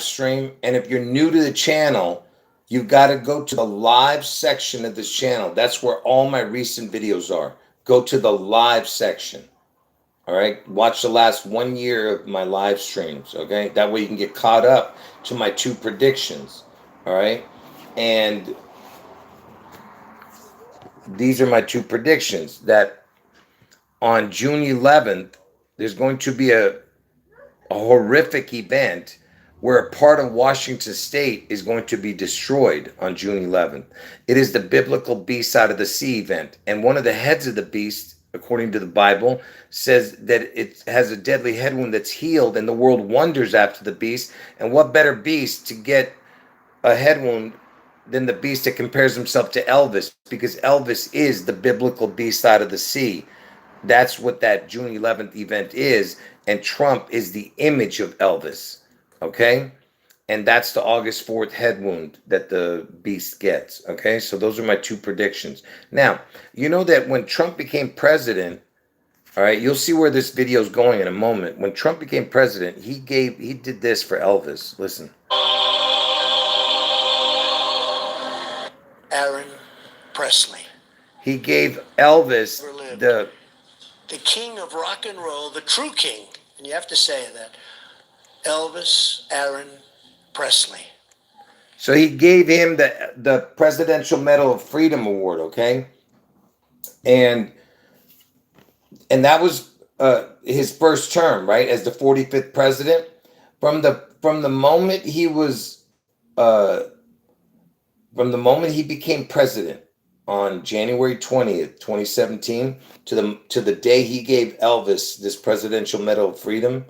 stream. And if you're new to the channel, you've got to go to the live section of this channel. That's where all my recent videos are. Go to the live section. All right. Watch the last 1 year of my live streams. Okay. That way you can get caught up to my 2 predictions. All right. And these are my 2 predictions that on June 11th, there's going to be a horrific event where a part of Washington state is going to be destroyed on June 11th. It is the biblical beast out of the sea event. And one of the heads of the beast, according to the Bible, says that it has a deadly head wound that's healed, and the world wonders after the beast. And what better beast to get a head wound than the beast that compares himself to Elvis? Because Elvis is the biblical beast out of the sea. That's what that June 11th event is. And Trump is the image of Elvis. Okay? And that's the August 4th head wound that the beast gets. Okay? So those are my 2 predictions. Now, you know that when Trump became president, all right, you'll see where this video is going in a moment. When Trump became president, he did this for Elvis. Listen. Aaron Presley. He gave Elvis the king of rock and roll, the true king, and you have to say that, Elvis Aaron Presley. So he gave him the Presidential Medal of Freedom Award, okay? And that was his first term, right, as the 45th president. From the moment he was from the moment he became president on January 20th, 2017, to the day he gave Elvis this Presidential Medal of Freedom,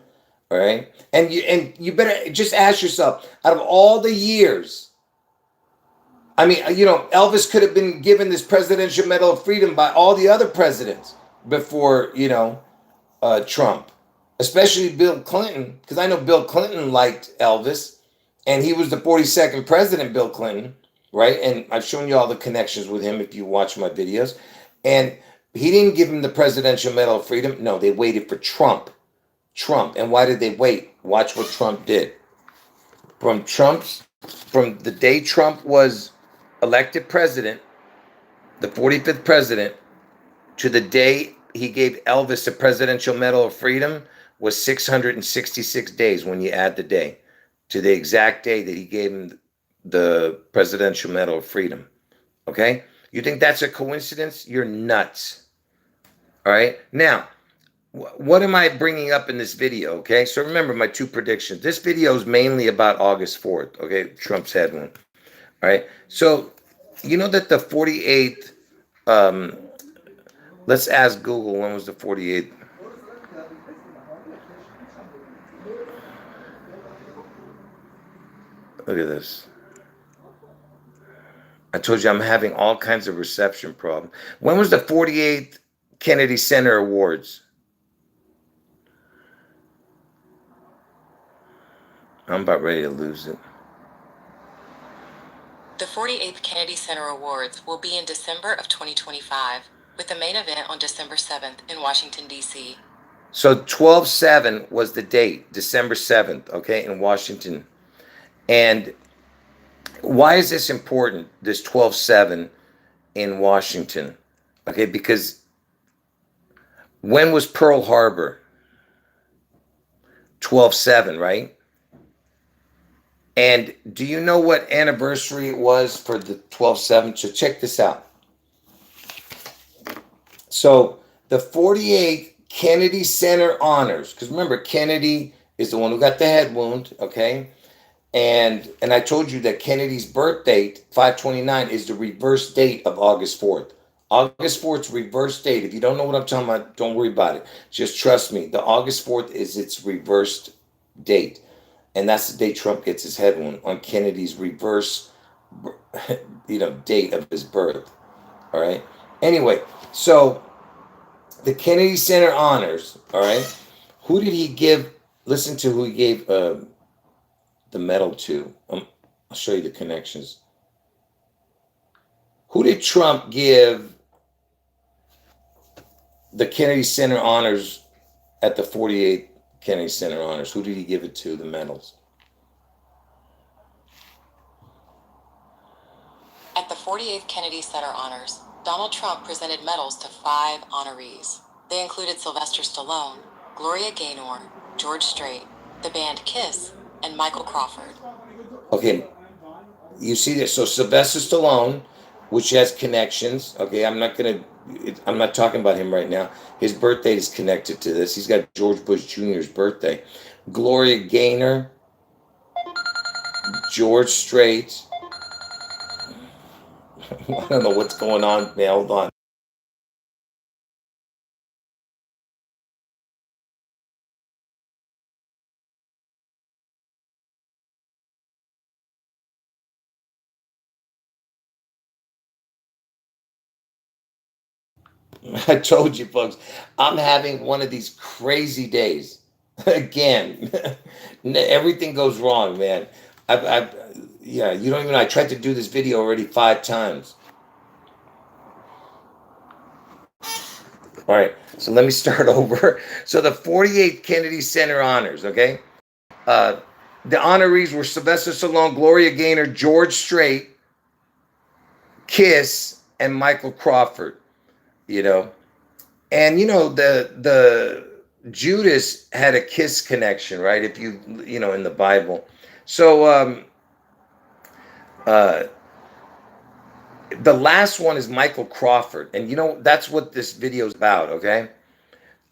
all right? And you better just ask yourself, out of all the years, I mean, you know, Elvis could have been given this Presidential Medal of Freedom by all the other presidents before, you know, Trump, especially Bill Clinton, because I know Bill Clinton liked Elvis, and he was the 42nd president, Bill Clinton, right? And I've shown you all the connections with him if you watch my videos. And he didn't give him the Presidential Medal of Freedom. No, they waited for Trump. And why did they wait? Watch what Trump did. From the day Trump was elected president, the 45th president, to the day he gave Elvis the Presidential Medal of Freedom was 666 days when you add the day to the exact day that he gave him the Presidential Medal of Freedom. Okay? You think that's a coincidence? You're nuts. All right? Now, what am I bringing up in this video? Okay? So remember my 2 predictions. This video is mainly about August 4th. Okay? Trump's head wound. All right? So, you know that the 48th, let's ask Google, when was the 48th? Look at this. I told you I'm having all kinds of reception problems. When was the 48th Kennedy Center Awards? I'm about ready to lose it. The 48th Kennedy Center Awards will be in December of 2025, with the main event on December 7th in Washington, D.C. So 12/7 was the date, December 7th, okay, in Washington. And why is this important, this 12/7 in Washington? Okay, because when was Pearl Harbor? 12/7, right? And do you know what anniversary it was for the 12/7? So check this out. So the 48th Kennedy Center honors, because remember, Kennedy is the one who got the head wound, okay? And I told you that Kennedy's birth date, 5/29, is the reverse date of August 4th. August 4th's reverse date. If you don't know what I'm talking about, don't worry about it. Just trust me. The August 4th is its reversed date. And that's the day Trump gets his head wound, on Kennedy's reverse, date of his birth. All right. Anyway, so the Kennedy Center honors. All right. Who did he give? Listen to who he gave the medal to. I'll show you the connections. Who did Trump give the Kennedy Center honors at the 48th Kennedy Center honors? Who did he give it to, the medals? 48th Kennedy Center honors, Donald Trump presented medals to 5 honorees. They included Sylvester Stallone, Gloria Gaynor, George Strait, the band Kiss, and Michael Crawford. Okay, you see this. So Sylvester Stallone, which has connections. Okay, I'm not talking about him right now. His birthday is connected to this. He's got George Bush Jr.'s birthday. Gloria Gaynor, George Strait. I don't know what's going on, man. Hold on. I told you, folks, I'm having one of these crazy days. Again, everything goes wrong, man. Yeah, you don't even know. I tried to do this video already 5 times. All right, so let me start over. So the 48th Kennedy Center honors, okay? Uh, the honorees were Sylvester Stallone, Gloria Gaynor, George Strait, Kiss, and Michael Crawford. You know, and the Judas had a Kiss connection, right? If in the Bible. So uh, the last one is Michael Crawford, and that's what this video is about. Okay,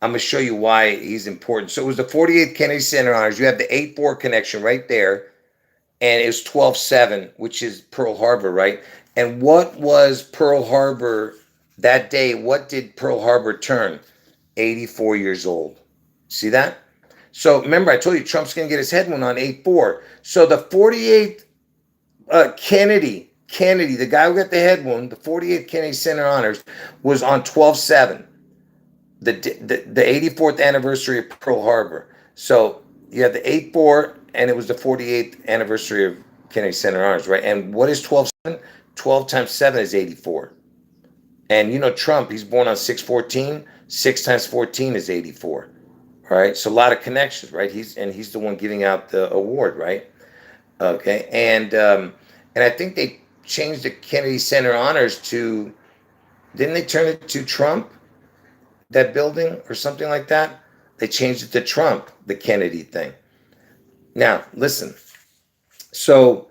I'm gonna show you why he's important. So it was the 48th Kennedy Center honors. You have the 8-4 connection right there, and it was 12/7, which is Pearl Harbor, right? And what was Pearl Harbor that day? What did Pearl Harbor turn? 84 years old. See that? So remember, I told you Trump's going to get his head wound on 8/4. So the 48th Kennedy, the guy who got the head wound, the 48th Kennedy Center honors was on 12/7, the 84th anniversary of Pearl Harbor. So you have the 8/4, and it was the 48th anniversary of Kennedy Center honors, right? And what is 12/7? 12 times 7 is 84. And Trump, he's born on 6/14. 6 times 14 is 84. Right? So a lot of connections, right? He's the one giving out the award, right? Okay. And I think they changed the Kennedy Center honors to, didn't they turn it to Trump, that building or something like that? They changed it to Trump, the Kennedy thing. Now, listen. So,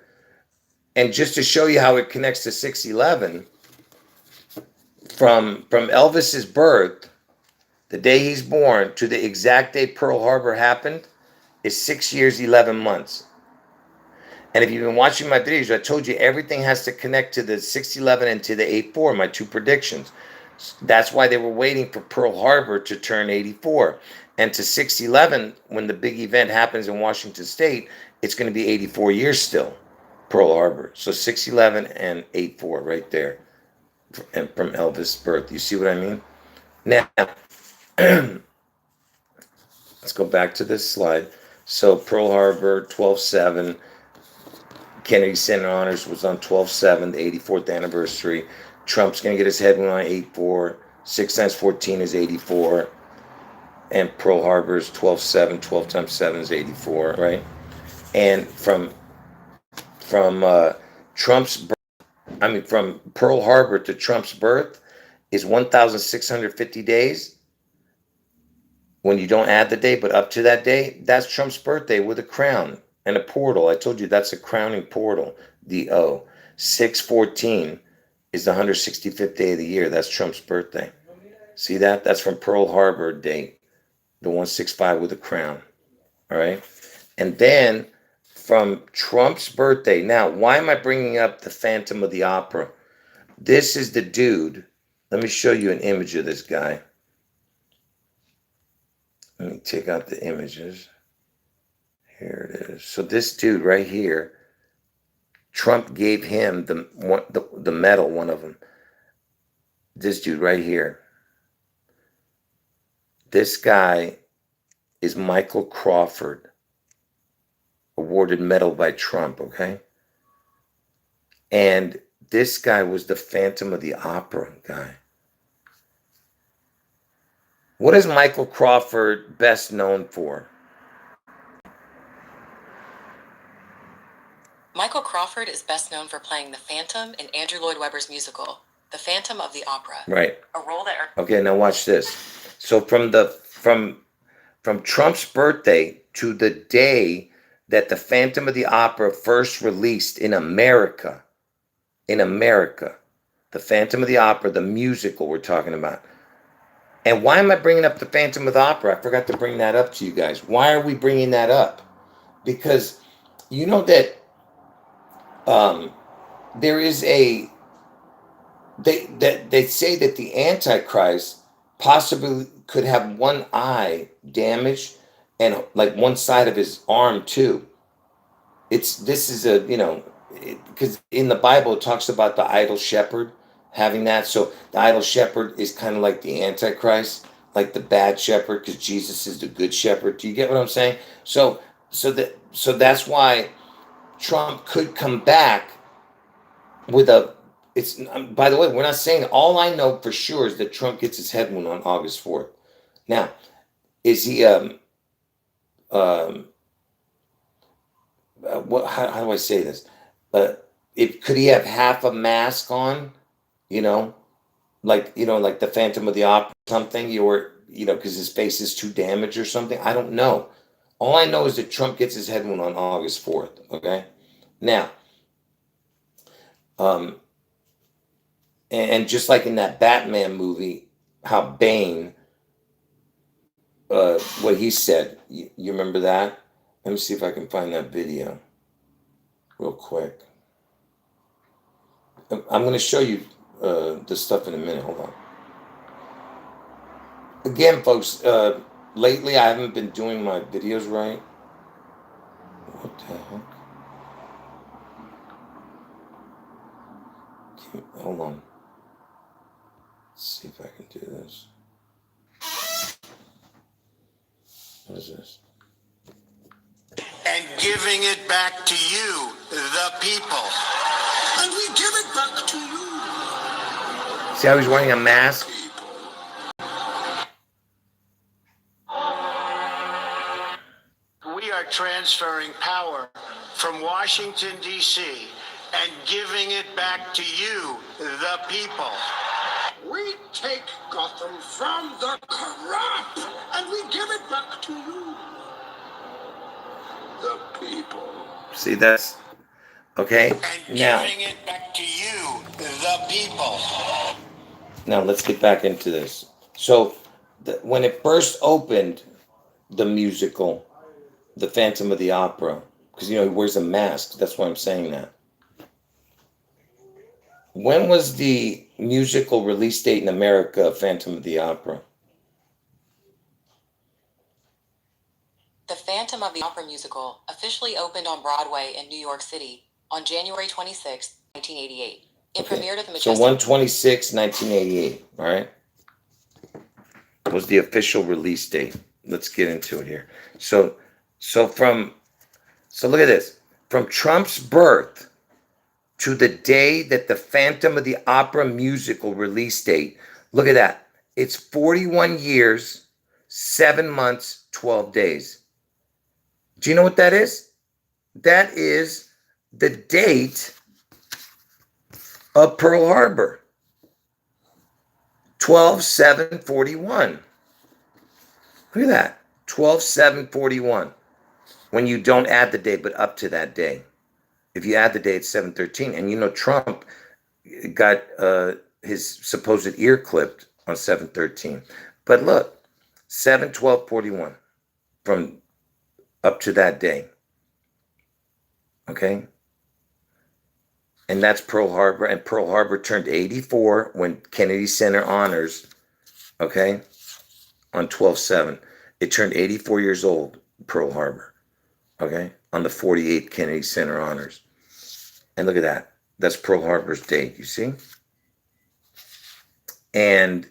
and just to show you how it connects to 6/11, from Elvis's birth, the day he's born, to the exact day Pearl Harbor happened, is 6 years, 11 months. And if you've been watching my videos, I told you everything has to connect to the 6/11 and to the 8/4, my two predictions. That's why they were waiting for Pearl Harbor to turn 84. And to 6/11, when the big event happens in Washington State, it's going to be 84 years still, Pearl Harbor. So 6/11 and 8/4 right there, and from Elvis' birth. You see what I mean? Now, let's go back to this slide. So Pearl Harbor, 12/7. Kennedy Center honors was on 12/7, the 84th anniversary. Trump's going to get his head wound on 8/4. 6 times 14 is 84. And Pearl Harbor is 12/7. 12 times 7 is 84, right? And from Trump's birth, from Pearl Harbor to Trump's birth is 1,650 days. When you don't add the day, but up to that day, that's Trump's birthday with a crown and a portal. I told you that's a crowning portal, the O. 6/14 is the 165th day of the year. That's Trump's birthday. See that? That's from Pearl Harbor date, the 165 with a crown. All right. And then from Trump's birthday. Now, why am I bringing up the Phantom of the Opera? This is the dude. Let me show you an image of this guy. Let me take out the images. Here it is. So this dude right here, Trump gave him the medal, one of them. This dude right here. This guy is Michael Crawford, awarded medal by Trump, okay? And this guy was the Phantom of the Opera guy. What is Michael Crawford best known for? Michael Crawford is best known for playing the Phantom in Andrew Lloyd Webber's musical, The Phantom of the Opera. Right. A role that... Okay, now watch this. So from Trump's birthday to the day that the Phantom of the Opera first released in America, the Phantom of the Opera, the musical we're talking about. And why am I bringing up the Phantom of the Opera? I forgot to bring that up to you guys. Why are we bringing that up? Because you know that there is they say that the Antichrist possibly could have one eye damaged and like one side of his arm too. This is a, because in the Bible it talks about the idol shepherd having that. So the idol shepherd is kind of like the Antichrist, like the bad shepherd, because Jesus is the good shepherd. Do you get what I'm saying? So that's why Trump could come back with a. It's by the way, we're not saying, all I know for sure is that Trump gets his head wound on August 4th. Now, is he um what, how do I say this? If could he have half a mask on, you know, like the Phantom of the Opera or something, or because his face is too damaged or something. I don't know. All I know is that Trump gets his head wound on August 4th. Okay, now, um, and just like in that Batman movie, how Bane, what he said, you remember that? Let me see if I can find that video real quick. I'm going to show you this stuff in a minute. Hold on. Again, folks, lately I haven't been doing my videos right. What the heck? Hold on. Let's see if I can do this. What is this? And giving it back to you, the people. And we give it back to you. See how he's wearing a mask? We are transferring power from Washington, D.C., and giving it back to you, the people. We take Gotham from the corrupt, and we give it back to you, the people. See, that's okay. And Now, giving it back to you, the people. now let's get back into this. So, when it first opened, the musical, The Phantom of the Opera, because he wears a mask. That's why I'm saying that. When was the musical release date in America, Phantom of the Opera? The Phantom of the Opera musical officially opened on Broadway in New York City on January 26, 1988. It premiered at the So Majestic... 1/26, 1988, all right? Was the official release date. Let's get into it here. So look at this. From Trump's birth to the day that the Phantom of the Opera musical release date, look at that. It's 41 years, 7 months, 12 days. Do you know what that is? That is the date of Pearl Harbor. 12/7/41. Look at that. 12/7/41. When you don't add the day, but up to that day. If you add the day, it's 7/13. And Trump got his supposed ear clipped on 7/13. But look, 7/12/41 from up to that day. Okay? And that's Pearl Harbor. And Pearl Harbor turned 84 when Kennedy Center honors, okay, on 12/7. It turned 84 years old, Pearl Harbor, okay, on the 48th Kennedy Center honors. And look at that. That's Pearl Harbor's date, you see? And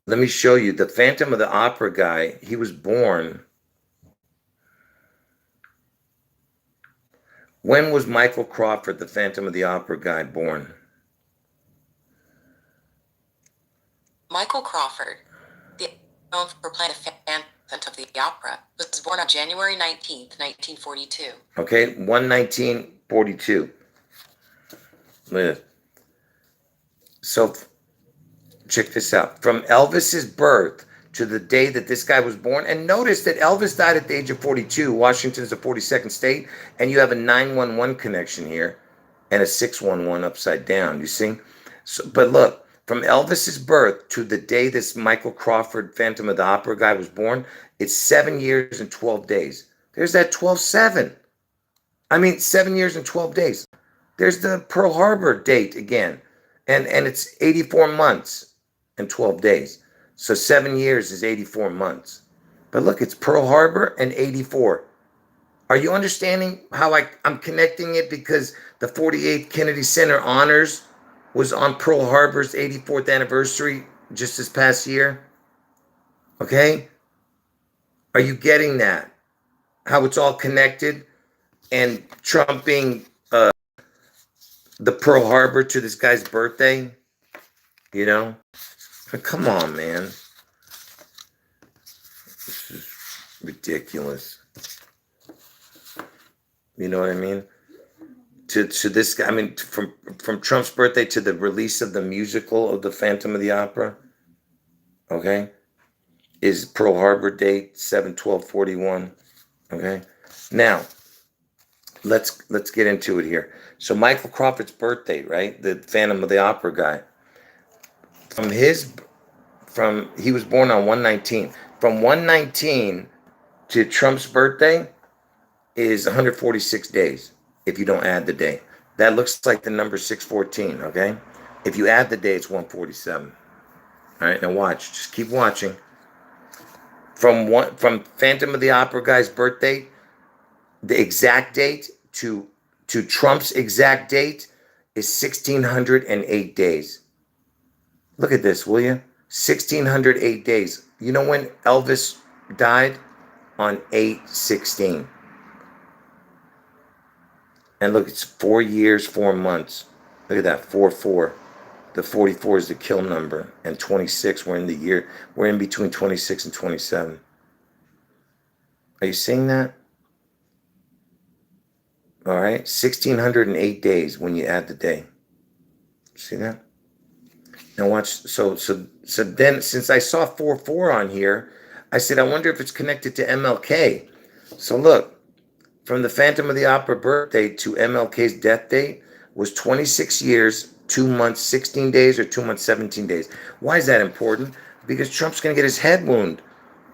let me show you. The Phantom of the Opera guy, he was born... When was Michael Crawford, the Phantom of the Opera guy, born? Michael Crawford, known for playing the Phantom of the Opera, was was born on January 19th, 1942. Okay, 1/19/42. So check this out. From Elvis's birth to the day that this guy was born, and notice that Elvis died at the age of 42. Washington is the 42nd state, and you have a 911 connection here and a 611 upside down. You see? So, but look, from Elvis's birth to the day this Michael Crawford Phantom of the Opera guy was born, it's 7 years and 12 days. There's that 12/7. I mean, 7 years and 12 days. There's the Pearl Harbor date again. And it's 84 months and 12 days. So 7 years is 84 months. But look, it's Pearl Harbor and 84. Are you understanding how I'm connecting it? Because the 48th Kennedy Center Honors was on Pearl Harbor's 84th anniversary just this past year. Okay? Are you getting that? How it's all connected? And Trump being the Pearl Harbor to this guy's birthday, you know? But come on, man. This is ridiculous. You know what I mean? To this guy, I mean, from Trump's birthday to the release of the musical of the Phantom of the Opera, okay, is Pearl Harbor date 7/12/41. Okay, now let's get into it here. So Michael Crawford's birthday, right? The Phantom of the Opera guy. He was born on 1/19. From 1/19 to Trump's birthday is 146 days if you don't add the day. That looks like the number 614, okay? If you add the day, it's 147. All right, now watch. Just keep watching. From Phantom of the Opera guy's birthday, the exact date to Trump's exact date is 1,608 days. Look at this, will you? 1,608 days. You know when Elvis died? On 8/16. And look, it's 4 years, 4 months. Look at that, 4/4. The 44 is the kill number. And 26, we're in between 26 and 27. Are you seeing that? All right, 1,608 days when you add the day. See that? Now watch. So then, since I saw 4/4 on here, I said, I wonder if it's connected to MLK. So look, from the Phantom of the Opera birthday to MLK's death date was 26 years, 2 months, 16 days, or 2 months, 17 days. Why is that important? Because Trump's going to get his head wound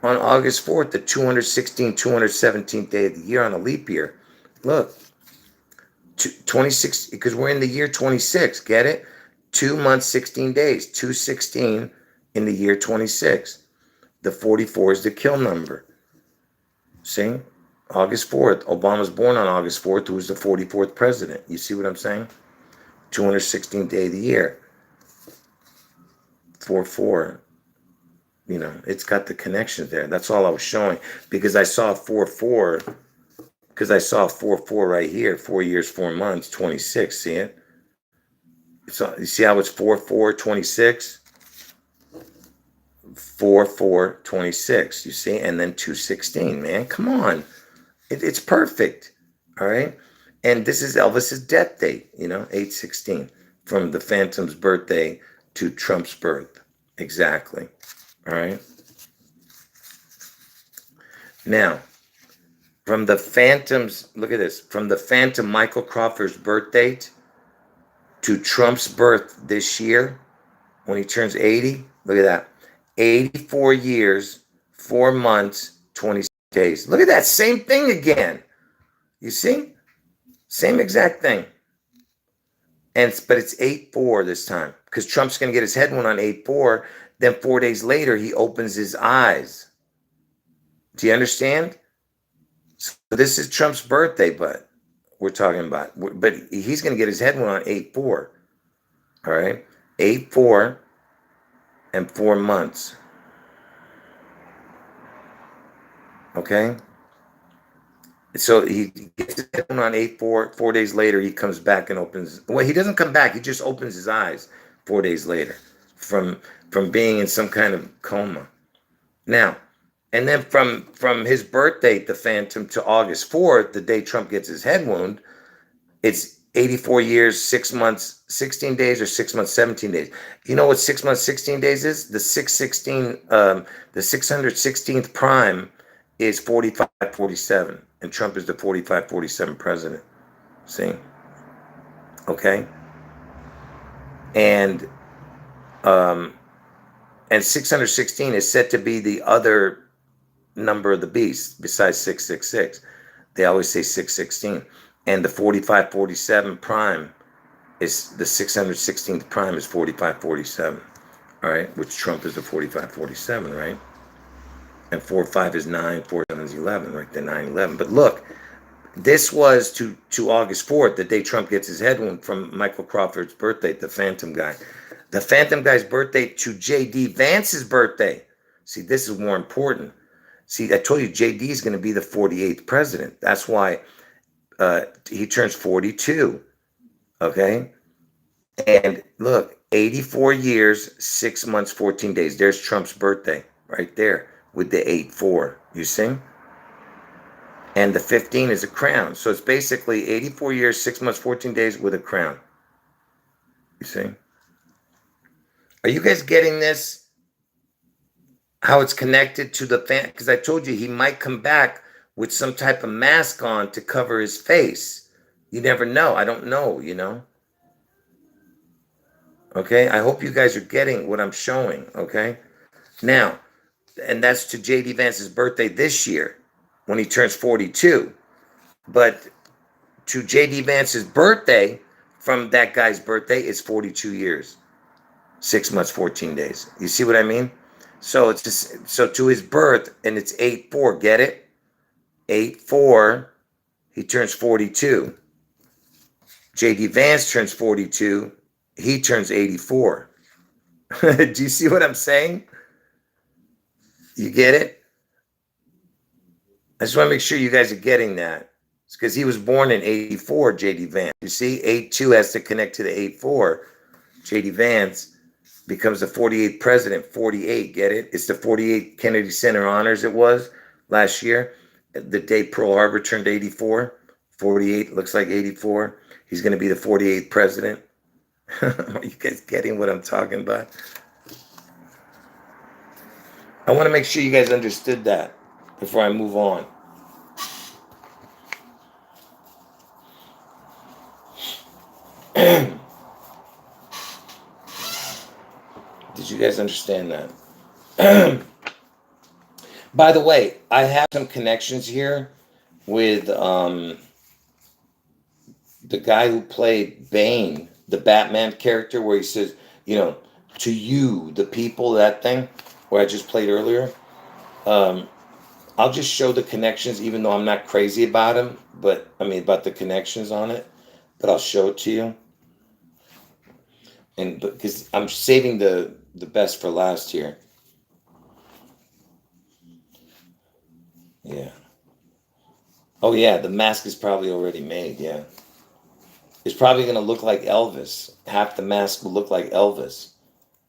on August 4th, the 217th day of the year on a leap year. Look, 26, because we're in the year 26, get it? 2 months, 16 days, 216 in the year 26. The 44 is the kill number. See? August 4th. Obama's born on August 4th, who was the 44th president. You see what I'm saying? 216th day of the year. 4/4. You know, it's got the connection there. That's all I was showing. Because I saw 4/4. Because I saw 4/4 right here. 4 years, 4 months, 26. See it? So you see how it's 4/4, 26? 4/4, 26. You see? And then 216, man. Come on. It's perfect. All right. And this is Elvis's death date, 8/16. From the Phantom's birthday to Trump's birth. Exactly. All right. Now, from the Phantom's, look at this, from the Phantom Michael Crawford's birth date to Trump's birth this year, when he turns 80, look at that. 84 years, 4 months, 26 days. Look at that, same thing again. You see? Same exact thing. But it's 8/4 this time, because Trump's going to get his head wound on 8/4. Then 4 days later, he opens his eyes. Do you understand? So this is Trump's birthday, but we're talking about. But he's going to get his head wound on 8/4. All right? 8/4 and 4 months. Okay? So he gets his head wound on 8/4. 4 days later, he comes back and opens. Well, he doesn't come back. He just opens his eyes 4 days later from being in some kind of coma. Now, And then from his birth date, the Phantom, to August 4th, the day Trump gets his head wound, it's 84 years, 6 months, 16 days, or 6 months, 17 days. You know what 6 months, 16 days is? The 616th prime is 4547, and Trump is the 4547 president. See? Okay? And 616 is said to be the other number of the beast besides 666. They always say 616. And the 4547 prime is the 616th prime is 4547. All right, which Trump is the 4547, right? And 45 is 9, 47 is 11, right? The 9/11. But look, this was to August 4th, the day Trump gets his head wound, from Michael Crawford's birthday, the Phantom guy. The Phantom guy's birthday to J.D. Vance's birthday. See, this is more important. See, I told you J.D. is going to be the 48th president. That's why he turns 42. Okay? And look, 84 years, 6 months, 14 days. There's Trump's birthday right there with the 8-4. You see? And the 15 is a crown. So it's basically 84 years, 6 months, 14 days with a crown. You see? Are you guys getting this? How it's connected to the fan? Because I told you he might come back with some type of mask on to cover his face. You never know. I don't know, you know? Okay? I hope you guys are getting what I'm showing, okay? Now, and that's to J.D. Vance's birthday this year when he turns 42. But to J.D. Vance's birthday from that guy's birthday is 42 years, 6 months, 14 days. You see what I mean? So it's just, so to his birth, and it's 8-4. Get it? 8-4. He turns 42. J.D. Vance turns 42. He turns 84. Do you see what I'm saying? You get it? I just want to make sure you guys are getting that. It's because he was born in 84, J.D. Vance. You see, 8-2 has to connect to the 8-4. J.D. Vance becomes the 48th president, 48, get it? It's the 48th Kennedy Center Honors it was last year. The day Pearl Harbor turned 84. 48 looks like 84. He's going to be the 48th president. Are you guys getting what I'm talking about? I want to make sure you guys understood that before I move on. Did you guys understand that? By the way, I have some connections here with the guy who played Bane, the Batman character, where he says, you know, to you, the people, that thing, where I just played earlier. I'll just show the connections, even though I'm not crazy about them, but I mean, about the connections on it, but I'll show it to you. And because I'm saving the best for last here. Yeah. Oh yeah, the mask is probably already made, yeah. It's probably going to look like Elvis. Half the mask will look like Elvis.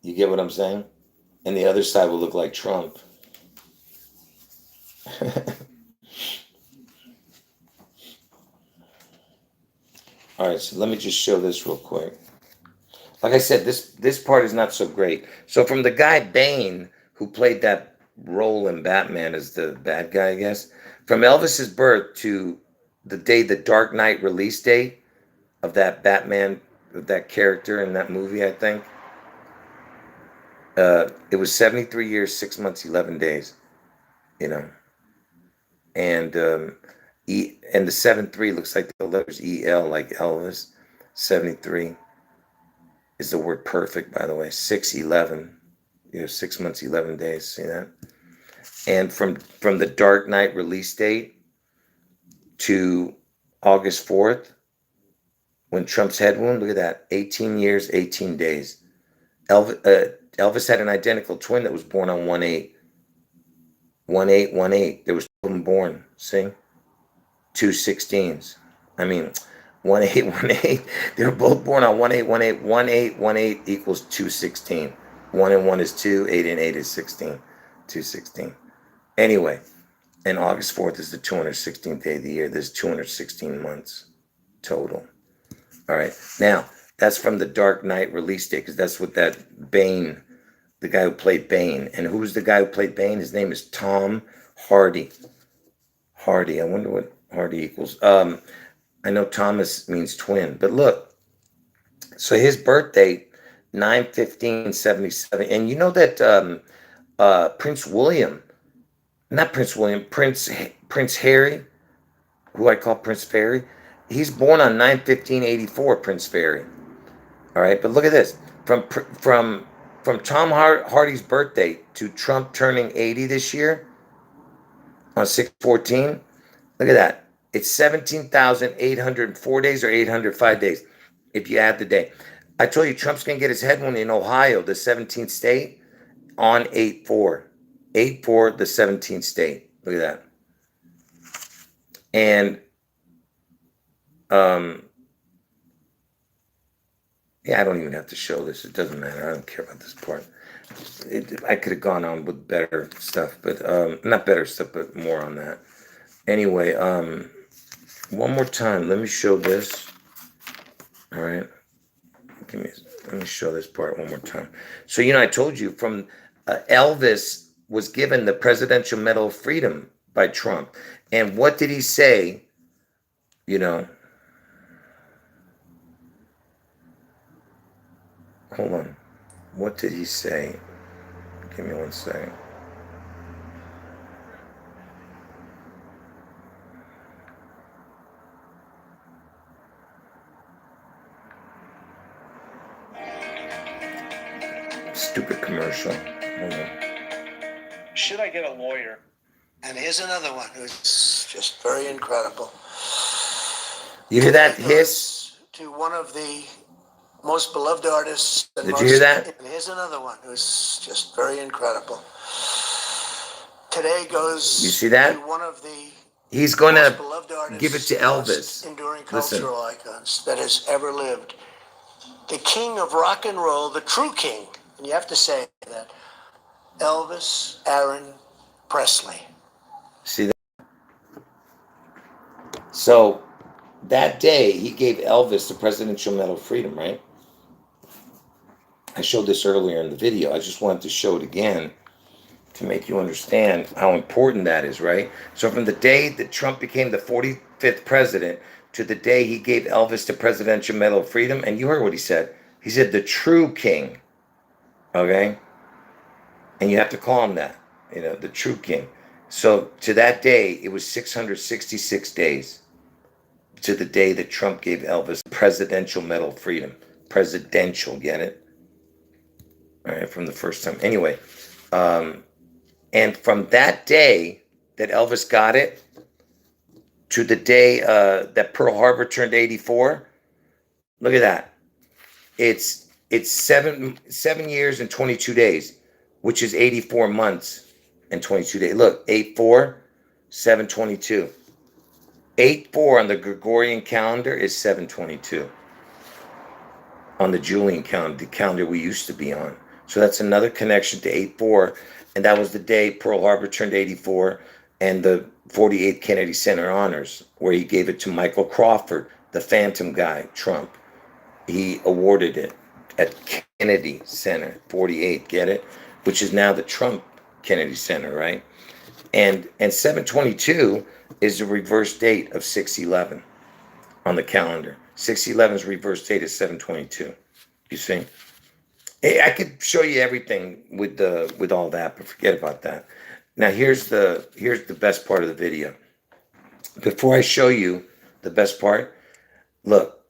You get what I'm saying? And the other side will look like Trump. All right, so let me just show this real quick. Like I said, this part is not so great. So from the guy Bane, who played that role in Batman as the bad guy, I guess, from Elvis's birth to the day, the Dark Knight release date of that Batman, of that character in that movie, I think, it was 73 years, 6 months, 11 days, you know. And the 7-3 looks like the letters EL, like Elvis. 73 is the word perfect, by the way. 6-11, you know, 6 months, 11 days. See that? And from the Dark Knight release date to August 4th, when Trump's head wound, look at that, 18 years, 18 days. Elvis had an identical twin that was born on 1-8. 1-8, 1-8. There was two of them born. See? 2 16s. I mean, 1-8, 1-8. They were both born on 1-8, 1-8. 1-8, 1-8 equals 2 16. 1 and 1 is 2. 8 and 8 is 16. 2 16. Anyway, and August 4th is the 216th day of the year. There's 216 months total. All right. Now, that's from the Dark Knight release date, because that's what that Bane, the guy who played Bane. And who's the guy who played Bane? His name is Tom Hardy. Hardy. I wonder what Hardy equals. I know Thomas means twin, but look. So his birthday, 9/15/77. And you know that Prince William, not Prince William, Prince Harry, who I call Prince Fairy, he's born on 9/15/84, Prince Fairy. All right, but look at this. From Tom Hardy's birthday to Trump turning 80 this year on 6/14, look at that. It's 17,804 days or 805 days if you add the day. I told you Trump's going to get his head wound in Ohio, the 17th state, on 8/4. 8/4, the 17th state. Look at that. And yeah, I don't even have to show this. It doesn't matter. I don't care about this part. I could have gone on with better stuff, but not better stuff, but more on that. Anyway, one more time. Let me show this. All right. Let me show this part one more time. So, I told you from Elvis was given the Presidential Medal of Freedom by Trump. And what did he say? Hold on. What did he say? Give me one second. Stupid commercial. Hold on. Should I get a lawyer? And here's another one who's just very incredible. You hear that hiss? To one of the most beloved artists. Did you hear that? And here's another one who's just very incredible. Today goes. You see that? To one of the He's going to beloved artists, give it to Elvis. Enduring cultural icons that has ever lived. The king of rock and roll, the true king. And you have to say that. Elvis Aaron Presley. See that? So that day he gave Elvis the Presidential Medal of Freedom, right? I showed this earlier in the video. I just wanted to show it again to make you understand how important that is, right? So from the day that Trump became the 45th president to the day he gave Elvis the Presidential Medal of Freedom, and you heard what he said. He said the true king, okay? And you have to call him that, the true king. So to that day, it was 666 days to the day that Trump gave Elvis the Presidential Medal of Freedom. Presidential, get it? All right, from the first time. Anyway, and from that day that Elvis got it to the day that Pearl Harbor turned 84, look at that. It's 7 years and 22 days, which is 84 months and 22 days. Look, 8/4, 7/22. 8/4 on the Gregorian calendar is 7/22. On the Julian calendar, the calendar we used to be on. So that's another connection to 8/4. And that was the day Pearl Harbor turned 84 and the 48th Kennedy Center honors, where he gave it to Michael Crawford, the phantom guy, Trump. He awarded it at Kennedy Center, 48, get it? Which is now the Trump Kennedy Center, right? And 7/22 is the reverse date of 6/11 on the calendar. 6/11's reverse date is 7/22. You see? I could show you everything with all that, but forget about that. Now here's the best part of the video. Before I show you the best part, look.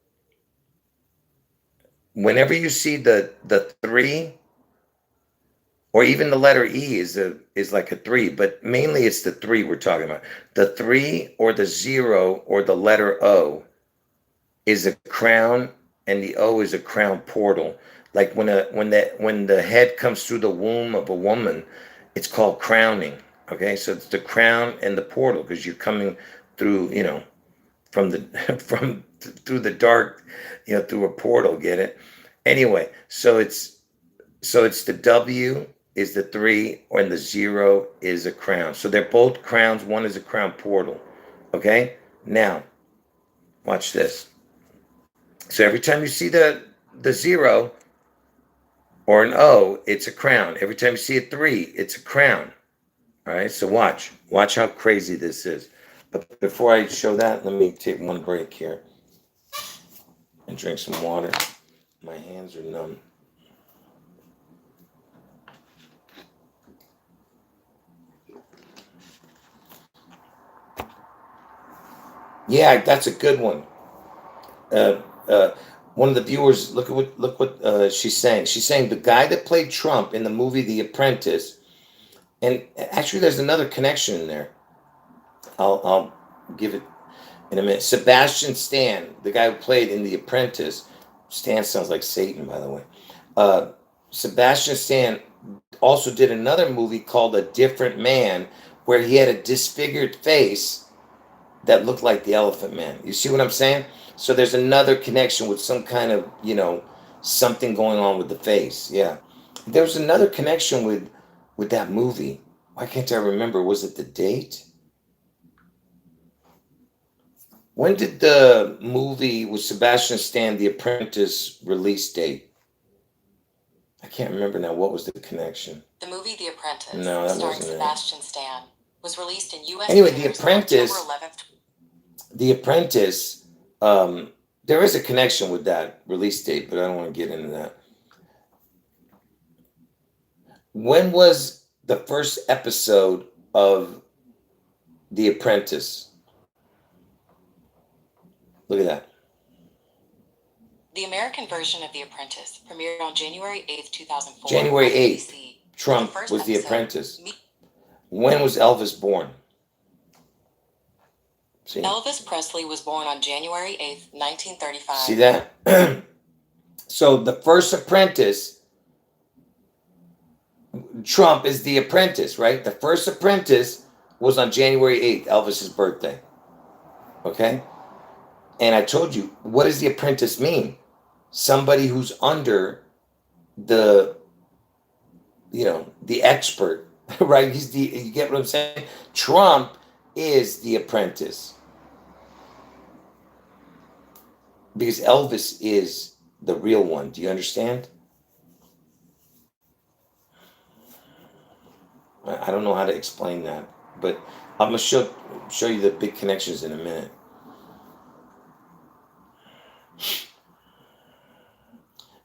Whenever you see the 3, or even the letter E is like a 3, but mainly it's the 3 we're talking about. The 3 or the 0 or the letter O is a crown, and the O is a crown portal. Like when the head comes through the womb of a woman, it's called crowning. Okay, so it's the crown and the portal, because you're coming through, from through the dark, through a portal. Get it? Anyway, so it's the W is the 3, and the 0 is a crown. So they're both crowns. One is a crown portal. Okay? Now, watch this. So every time you see the 0 or an O, it's a crown. Every time you see a 3, it's a crown. All right? So watch. Watch how crazy this is. But before I show that, let me take one break here and drink some water. My hands are numb. Yeah, that's a good one. One of the viewers, look what she's saying. She's saying the guy that played Trump in the movie The Apprentice, and actually there's another connection in there. I'll give it in a minute. Sebastian Stan, the guy who played in The Apprentice. Stan sounds like Satan, by the way. Sebastian Stan also did another movie called A Different Man, where he had a disfigured face that looked like the Elephant Man. You see what I'm saying? So there's another connection with some kind of, something going on with the face. Yeah. There's another connection with that movie. Why can't I remember? Was it the date? When did the movie with Sebastian Stan, The Apprentice, release date? I can't remember now. What was the connection? The movie The Apprentice, No, that starring wasn't it. Sebastian Stan, was released in U.S. Anyway, The theaters Apprentice. on October 11th. The Apprentice, there is a connection with that release date, but I don't want to get into that. When was the first episode of The Apprentice? Look at that. The American version of The Apprentice premiered on January 8th, 2004. January on 8th, ABC. Trump The first was The episode, Apprentice. When was Elvis born? See? Elvis Presley was born on January 8th, 1935. See that? So the first Apprentice, Trump is The Apprentice, right? The first Apprentice was on January 8th, Elvis's birthday. Okay? And I told you, what does The Apprentice mean? Somebody who's under the, the expert, right? You get what I'm saying? Trump is The Apprentice. Because Elvis is the real one. Do you understand? I don't know how to explain that, but I'm gonna show you the big connections in a minute.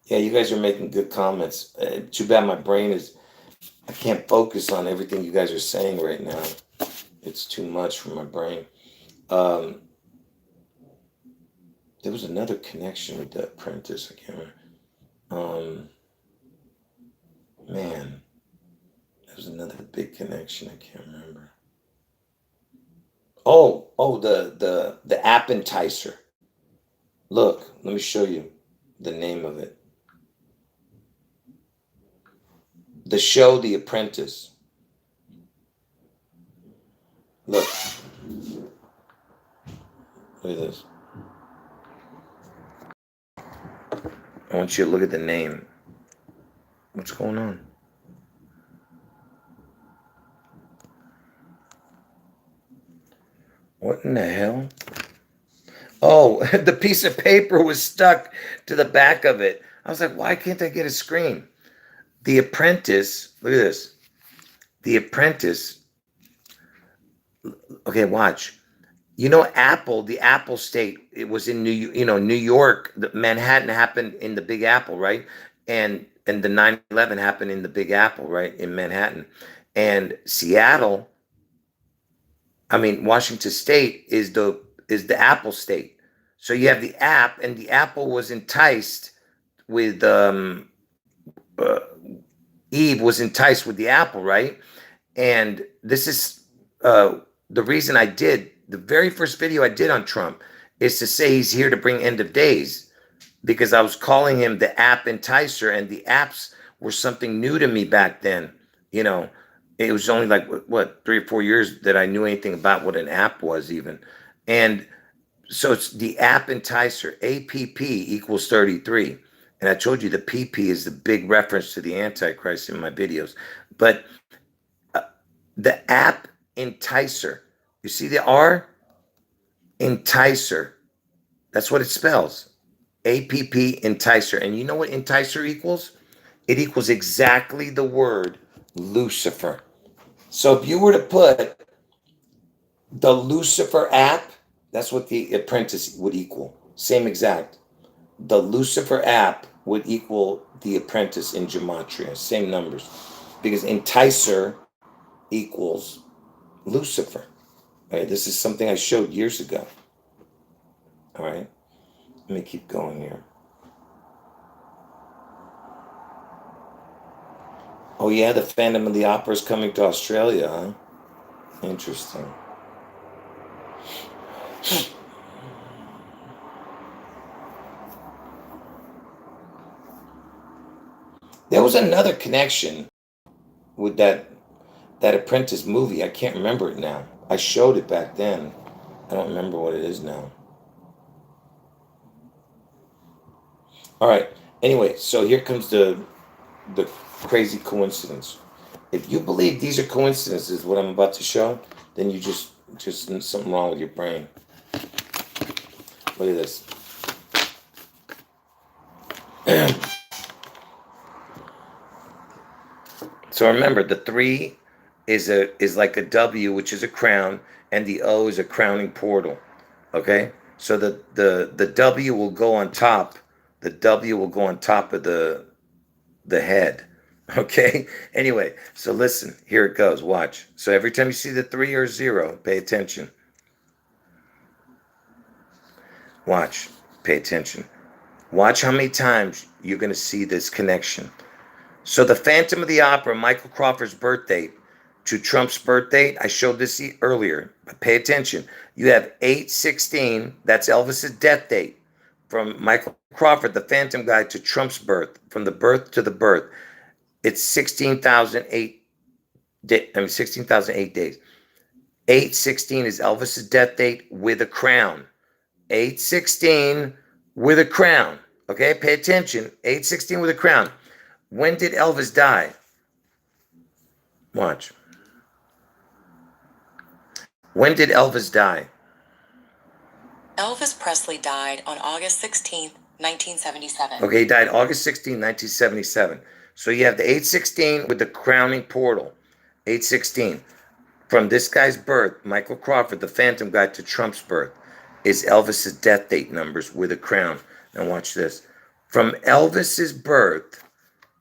Yeah, you guys are making good comments. Too bad my brain I can't focus on everything you guys are saying right now. It's too much for my brain. There was another connection with The Apprentice. I can't remember. Man, there was another big connection. I can't remember. Oh, the Apprenticer. Look, let me show you the name of it. The show The Apprentice. Look. Look at this. I want you to look at the name. What's going on? What in the hell? Oh, the piece of paper was stuck to the back of it. I was like, why can't I get a screen? The Apprentice, look at this. The Apprentice. Okay, watch. Apple, the Apple state, it was in New York. Manhattan happened in the Big Apple, right? And the 9/11 happened in the Big Apple, right? In Manhattan. And Seattle, Washington State is the Apple state. So you have the app, and the Apple was enticed with Eve was enticed with the apple, right? And this is the reason I did the very first video I did on Trump is to say he's here to bring end of days, because I was calling him the app enticer, and the apps were something new to me back then. It was only like what 3 or 4 years that I knew anything about what an app was even. And so it's the app enticer, APP equals 33. And I told you the PP is the big reference to the Antichrist in my videos. But the app enticer, you see the R? Enticer. That's what it spells. APP enticer. And you know what enticer equals? It equals exactly the word Lucifer. So if you were to put the Lucifer app, that's what the Apprentice would equal. Same exact. The Lucifer app would equal the Apprentice in gematria. Same numbers. Because enticer equals Lucifer. All right, this is something I showed years ago. All right, let me keep going here. Oh yeah, the Phantom of the Opera is coming to Australia, huh? Interesting. There was another connection with that Apprentice movie. I can't remember it now. I showed it back then. I don't remember what it is now. All right. Anyway, so here comes the crazy coincidence. If you believe these are coincidences, what I'm about to show, then you just something wrong with your brain. Look at this. So remember, the 3 is like a W, which is a crown, and the O is a crowning portal. Okay? So the W will go on top. The W will go on top of the head. Okay? Anyway, so listen, here it goes. Watch. So every time you see the 3 or 0, pay attention. Watch. Pay attention. Watch how many times you're going to see this connection. So the Phantom of the Opera, Michael Crawford's birth date to Trump's birth date, I showed this earlier, but pay attention. You have 8/16, that's Elvis's death date. From Michael Crawford, the Phantom guy, to Trump's birth, from the birth to the birth, it's 16,008 days. 8/16 is Elvis's death date with a crown. 8/16 with a crown. Okay, pay attention. 8/16 with a crown. When did Elvis die? Watch. When did Elvis die? Elvis Presley died on August 16th, 1977. Okay, he died August 16, 1977. So you have the 8/16 with the crowning portal. 8/16. From this guy's birth, Michael Crawford, the Phantom guy, to Trump's birth, is Elvis's death date numbers with a crown. Now watch this. From Elvis's birth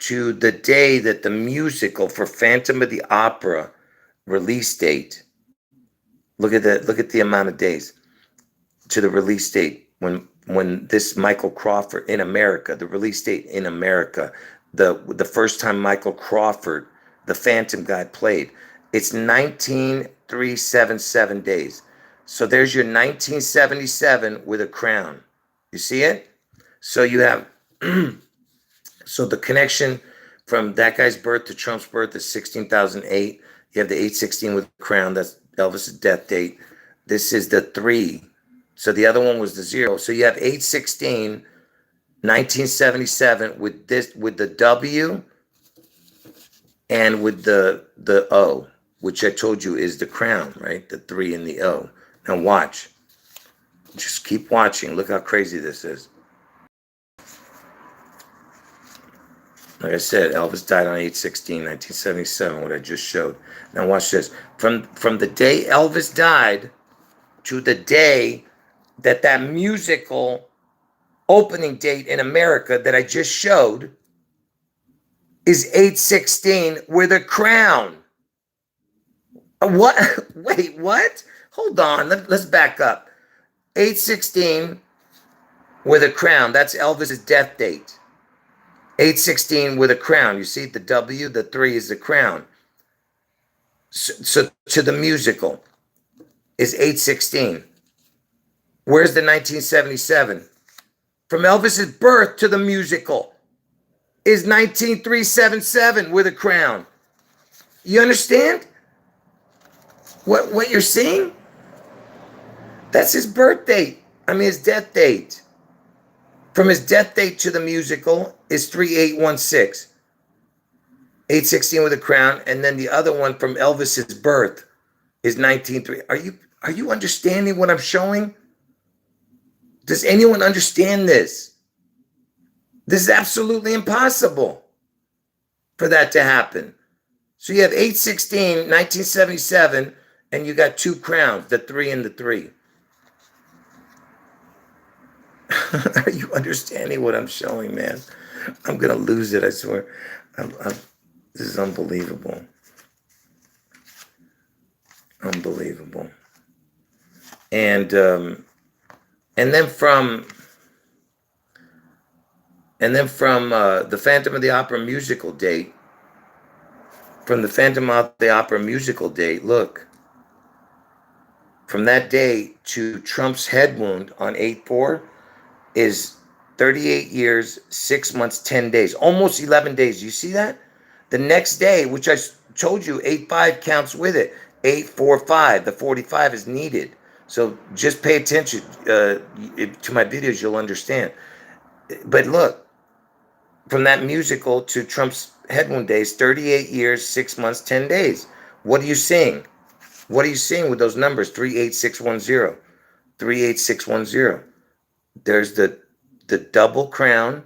to the day that the musical for Phantom of the Opera release date, look at that, look at the amount of days to the release date when this Michael Crawford in America, the release date in America, the first time Michael Crawford, the Phantom guy, played, it's 19,377 days. So there's your 1977 with a crown. You see it? So you have so the connection from that guy's birth to Trump's birth is 16,008. You have the 8/16 with the crown. That's Elvis's death date. This is the 3. So the other one was the 0. So you have 8/16, 1977 with this, with the W and with the O, which I told you is the crown, right? The 3 and the O. Now watch. Just keep watching. Look how crazy this is. Like I said, Elvis died on 8/16, 1977, what I just showed. Now watch this. From the day Elvis died to the day that musical opening date in America that I just showed is 8/16 with a crown. What? Wait, what? Hold on. Let's back up. 8/16 with a crown. That's Elvis's death date. 8/16 with a crown. You see the W, the 3 is the crown. So to the musical is 8/16. Where's the 1977? From Elvis's birth to the musical is 19,377 with a crown. You understand what you're seeing? That's his birth date. I mean, his death date. From his death date to the musical is 3816. 816 with a crown, and then the other one from Elvis's birth is 19.3. Are you understanding what I'm showing? Does anyone understand this? This is absolutely impossible for that to happen. So you have 816, 1977, and you got two crowns, the 3 and the 3. Are you understanding what I'm showing, man? I'm going to lose it, I swear. This is unbelievable. Unbelievable. And then from the Phantom of the Opera musical date, from the Phantom of the Opera musical date, look, from that day to Trump's head wound on 8/4 is 38 years, 6 months, 10 days, almost 11 days. You see that? The next day, which I told you, 8/5 counts with it. 8/4/5, the 45 is needed. So just pay attention to my videos, you'll understand. But look, from that musical to Trump's head wound days, 38 years, 6 months, 10 days. What are you seeing? What are you seeing with those numbers? 38610, 38610. There's the double crown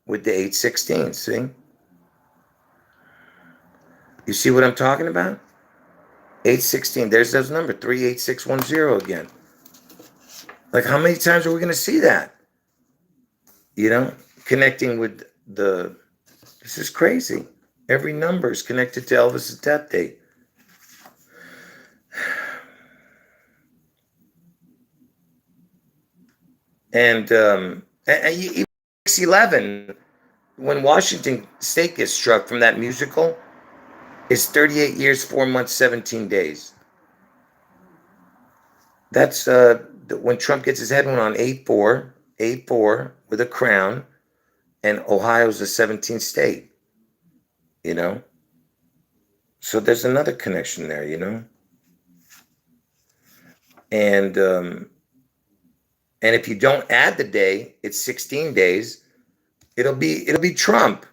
with the 816. See? You see what I'm talking about? 816. There's those numbers. 38610 again. Like, how many times are we going to see that? You know, connecting with this is crazy. Every number is connected to Elvis's death date. And even 611, when Washington State gets struck from that musical, is 38 years, 4 months, 17 days. That's when Trump gets his head wound on 8/4 with a crown, and Ohio's the 17th state. You know? So there's another connection there, you know? And if you don't add the day, it's 16 days. It'll be Trump.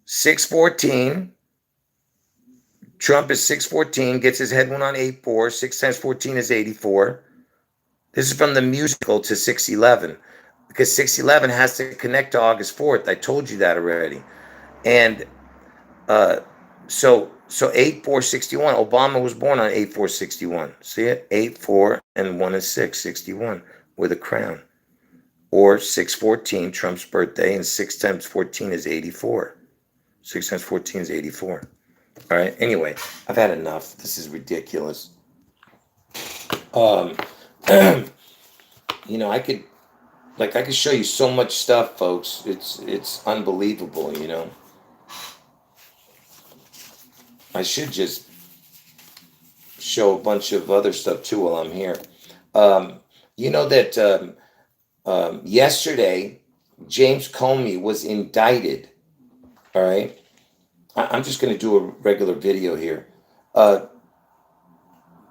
6/14. Trump is 6/14, gets his head wound on 8/4. 6 times 14 is 84. This is from the musical to 6/11, because 6/11 has to connect to August 4th. I told you that already. And so 8/4/61. Obama was born on 8/4/61. See it? 8/4 and 1 is 6, 61 with a crown. Or 6/14, Trump's birthday, and 6 times 14 is 84. 6 times 14 is 84. All right. Anyway, I've had enough. This is ridiculous. You know, I could show you so much stuff, folks. It's unbelievable, you know. I should just show a bunch of other stuff too while I'm here. You know that yesterday James Comey was indicted. All right. I'm just going to do a regular video here.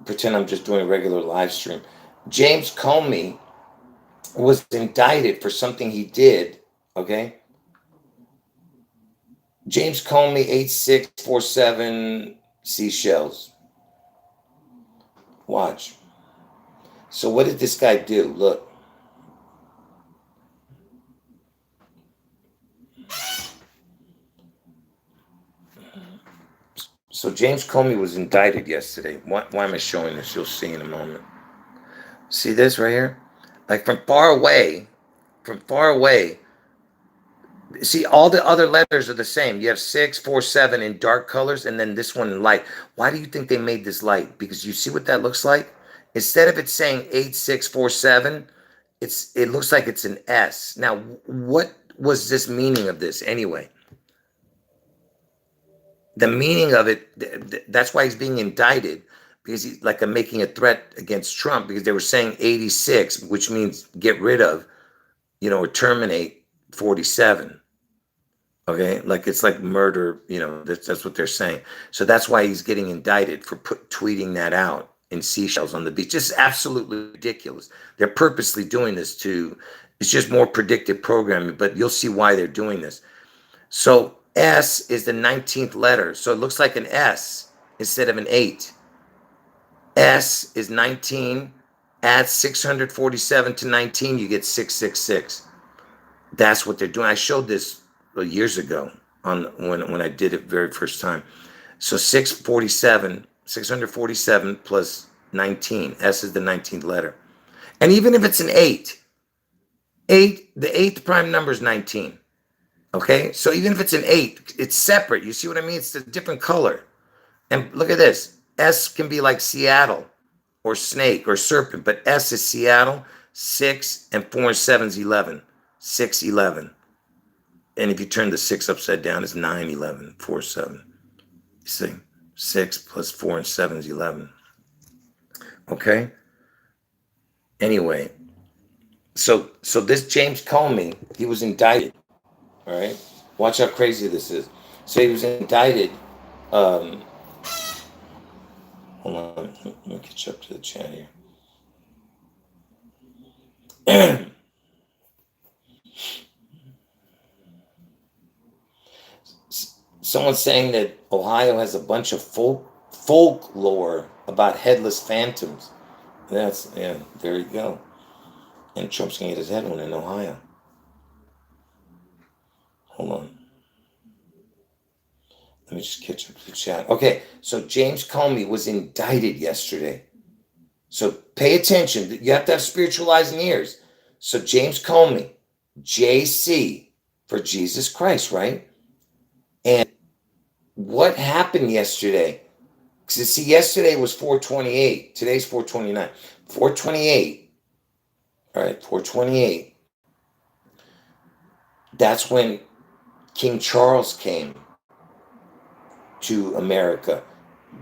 Pretend I'm just doing a regular live stream. James Comey was indicted for something he did. Okay. James Comey, 8647 seashells. Watch. So what did this guy do? Look. So James Comey was indicted yesterday. Why am I showing this? You'll see in a moment. See this right here? Like from far away. See, all the other letters are the same. You have 6, 4, 7 in dark colors, and then this one in light. Why do you think they made this light? Because you see what that looks like? Instead of it saying 8647, it looks like it's an S. Now, what was this meaning of this anyway? The meaning of it, that's why he's being indicted, because he's like making a threat against Trump, because they were saying 86, which means get rid of, you know, or terminate 47. Okay, like it's like murder, you know, that's what they're saying. So that's why he's getting indicted for tweeting that out in seashells on the beach. Just absolutely ridiculous. They're purposely doing this it's just more predictive programming, but you'll see why they're doing this. So S is the 19th letter. So it looks like an S instead of an 8. S is 19. Add 647 to 19, you get 666. That's what they're doing. I showed this years ago on when I did it very first time. So 647 plus 19. S is the 19th letter. And even if it's an 8, the 8th prime number is 19. Okay? So even if it's an 8, it's separate. You see what I mean? It's a different color. And look at this. S can be like Seattle or snake or serpent, but S is Seattle. 6 and 4 and 7 is 11. 6, 11. And if you turn the 6 upside down, it's 9, 11, 4, 7. You see? 6 plus 4 and 7 is 11. Okay? Anyway, so this James Comey, he was indicted. All right? Watch how crazy this is. So he was indicted. Hold on. Let me catch up to the chat here. Someone's saying that Ohio has a bunch of folklore about headless phantoms. Yeah, there you go. And Trump's gonna get his head one in Ohio. Hold on. Let me just catch up to the chat. Okay, so James Comey was indicted yesterday. So pay attention. You have to have spiritual eyes and ears. So James Comey, JC, for Jesus Christ, right? And what happened yesterday? Because see, yesterday was 428. Today's 429. 428. All right, 428. That's when King Charles came to America.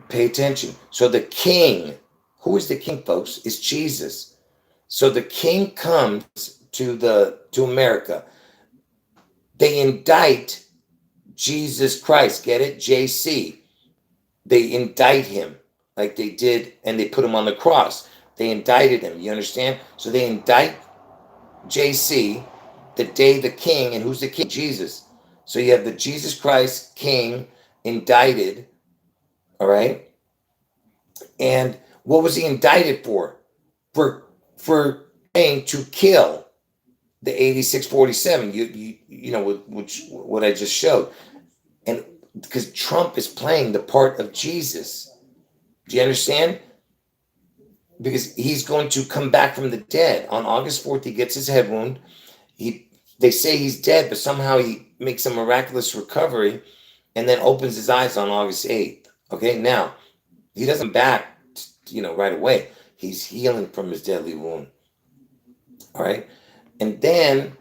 Pay attention. So the king, who is the king, folks? Is Jesus. So the king comes to America. They indict Jesus Christ. Get it? JC. They indict him like they did, and they put him on the cross. They indicted him. You understand? So they indict JC the day the king, and who's the king? Jesus. So you have the Jesus Christ king indicted. All right. And what was he indicted for? For trying to kill the 8647. You know what I just showed. And because Trump is playing the part of Jesus. Do you understand? Because he's going to come back from the dead. On August 4th, he gets his head wound. They say he's dead, but somehow he makes a miraculous recovery and then opens his eyes on August 8th. Okay, now, he doesn't back, right away. He's healing from his deadly wound. All right? And then,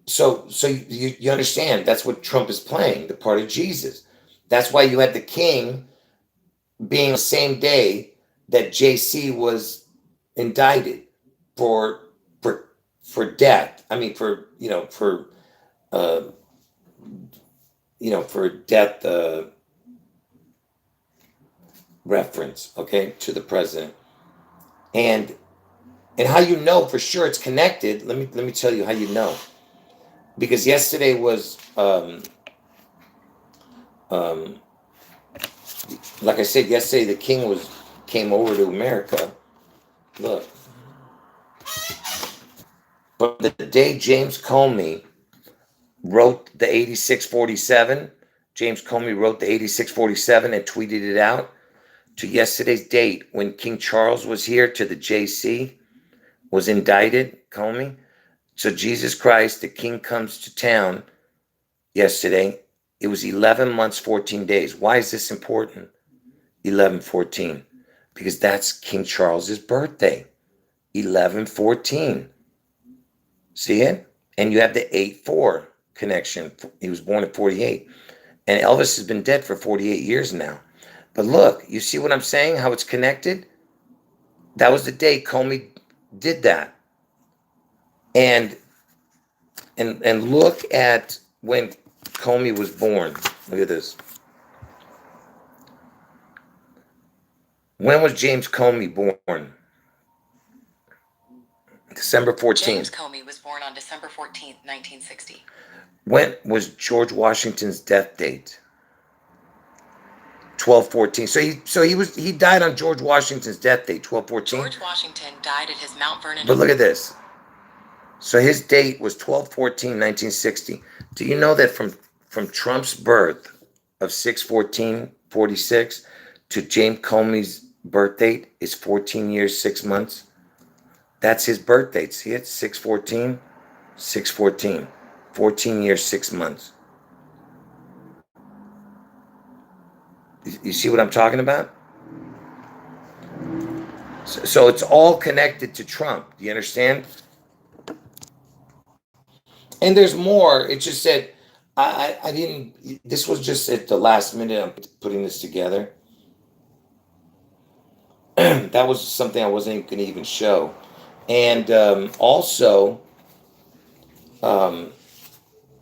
so you understand, that's what Trump is playing, the part of Jesus. That's why you had the king being the same day that JC was indicted for death. I mean, for death reference, okay, to the president. And how you know for sure it's connected, let me tell you how you know. Because yesterday was like I said, yesterday the king came over to America. Look. But the day James Comey wrote the 8647, James Comey wrote the 8647 and tweeted it out to yesterday's date when King Charles was here to the JC, was indicted, Comey. So Jesus Christ, the king, comes to town yesterday. It was 11 months, 14 days. Why is this important? 11/14. Because that's King Charles's birthday. 11/14. See it? And you have the 8-4 connection. He was born at 48. And Elvis has been dead for 48 years now. But look, you see what I'm saying? How it's connected? That was the day Comey did that. And look at when Comey was born. Look at this. When was James Comey born? December 14th. James Comey was born on December 14th, 1960. When was George Washington's death date? 1214. So he died on George Washington's death date, 1214. George Washington died at his Mount Vernon. But look at this. So his date was 12/14/1960. Do you know that from Trump's birth of 6/14/46 to James Comey's birth date is 14 years, 6 months? That's his birth date. See it? 6/14, 6/14. 14 years, 6 months. You see what I'm talking about? So it's all connected to Trump. Do you understand? And there's more. It just said, I didn't, this was just at the last minute I'm putting this together. That was something I wasn't going to even show. And also,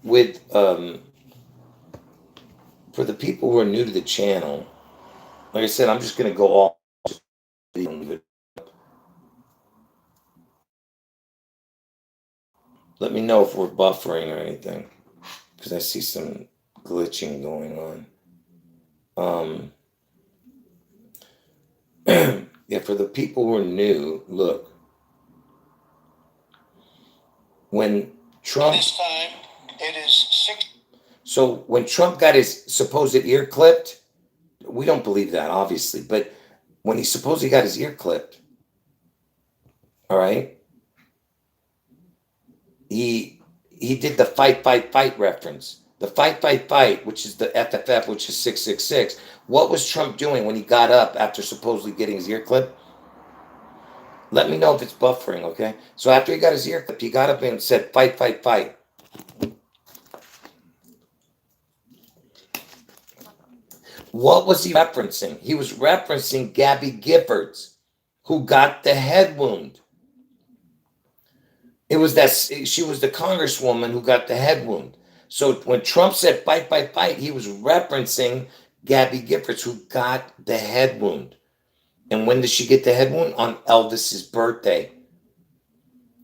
with, for the people who are new to the channel, like I said, I'm just going to go all. Let me know if we're buffering or anything, because I see some glitching going on. Yeah, for the people who are new, look. When Trump. This time, it is 6. So when Trump got his supposed ear clipped, we don't believe that, obviously, but when he supposedly got his ear clipped, all right, he did the fight, fight, fight reference. The fight, fight, fight, which is the FFF, which is 666. What was Trump doing when he got up after supposedly getting his ear clipped? Let me know if it's buffering, okay? So after he got his ear clipped, he got up and said, fight, fight, fight. What was he referencing? He was referencing Gabby Giffords, who got the head wound. It was that she was the congresswoman who got the head wound. So when Trump said fight, fight, fight, he was referencing Gabby Giffords, who got the head wound. And when did she get the head wound? On Elvis's birthday.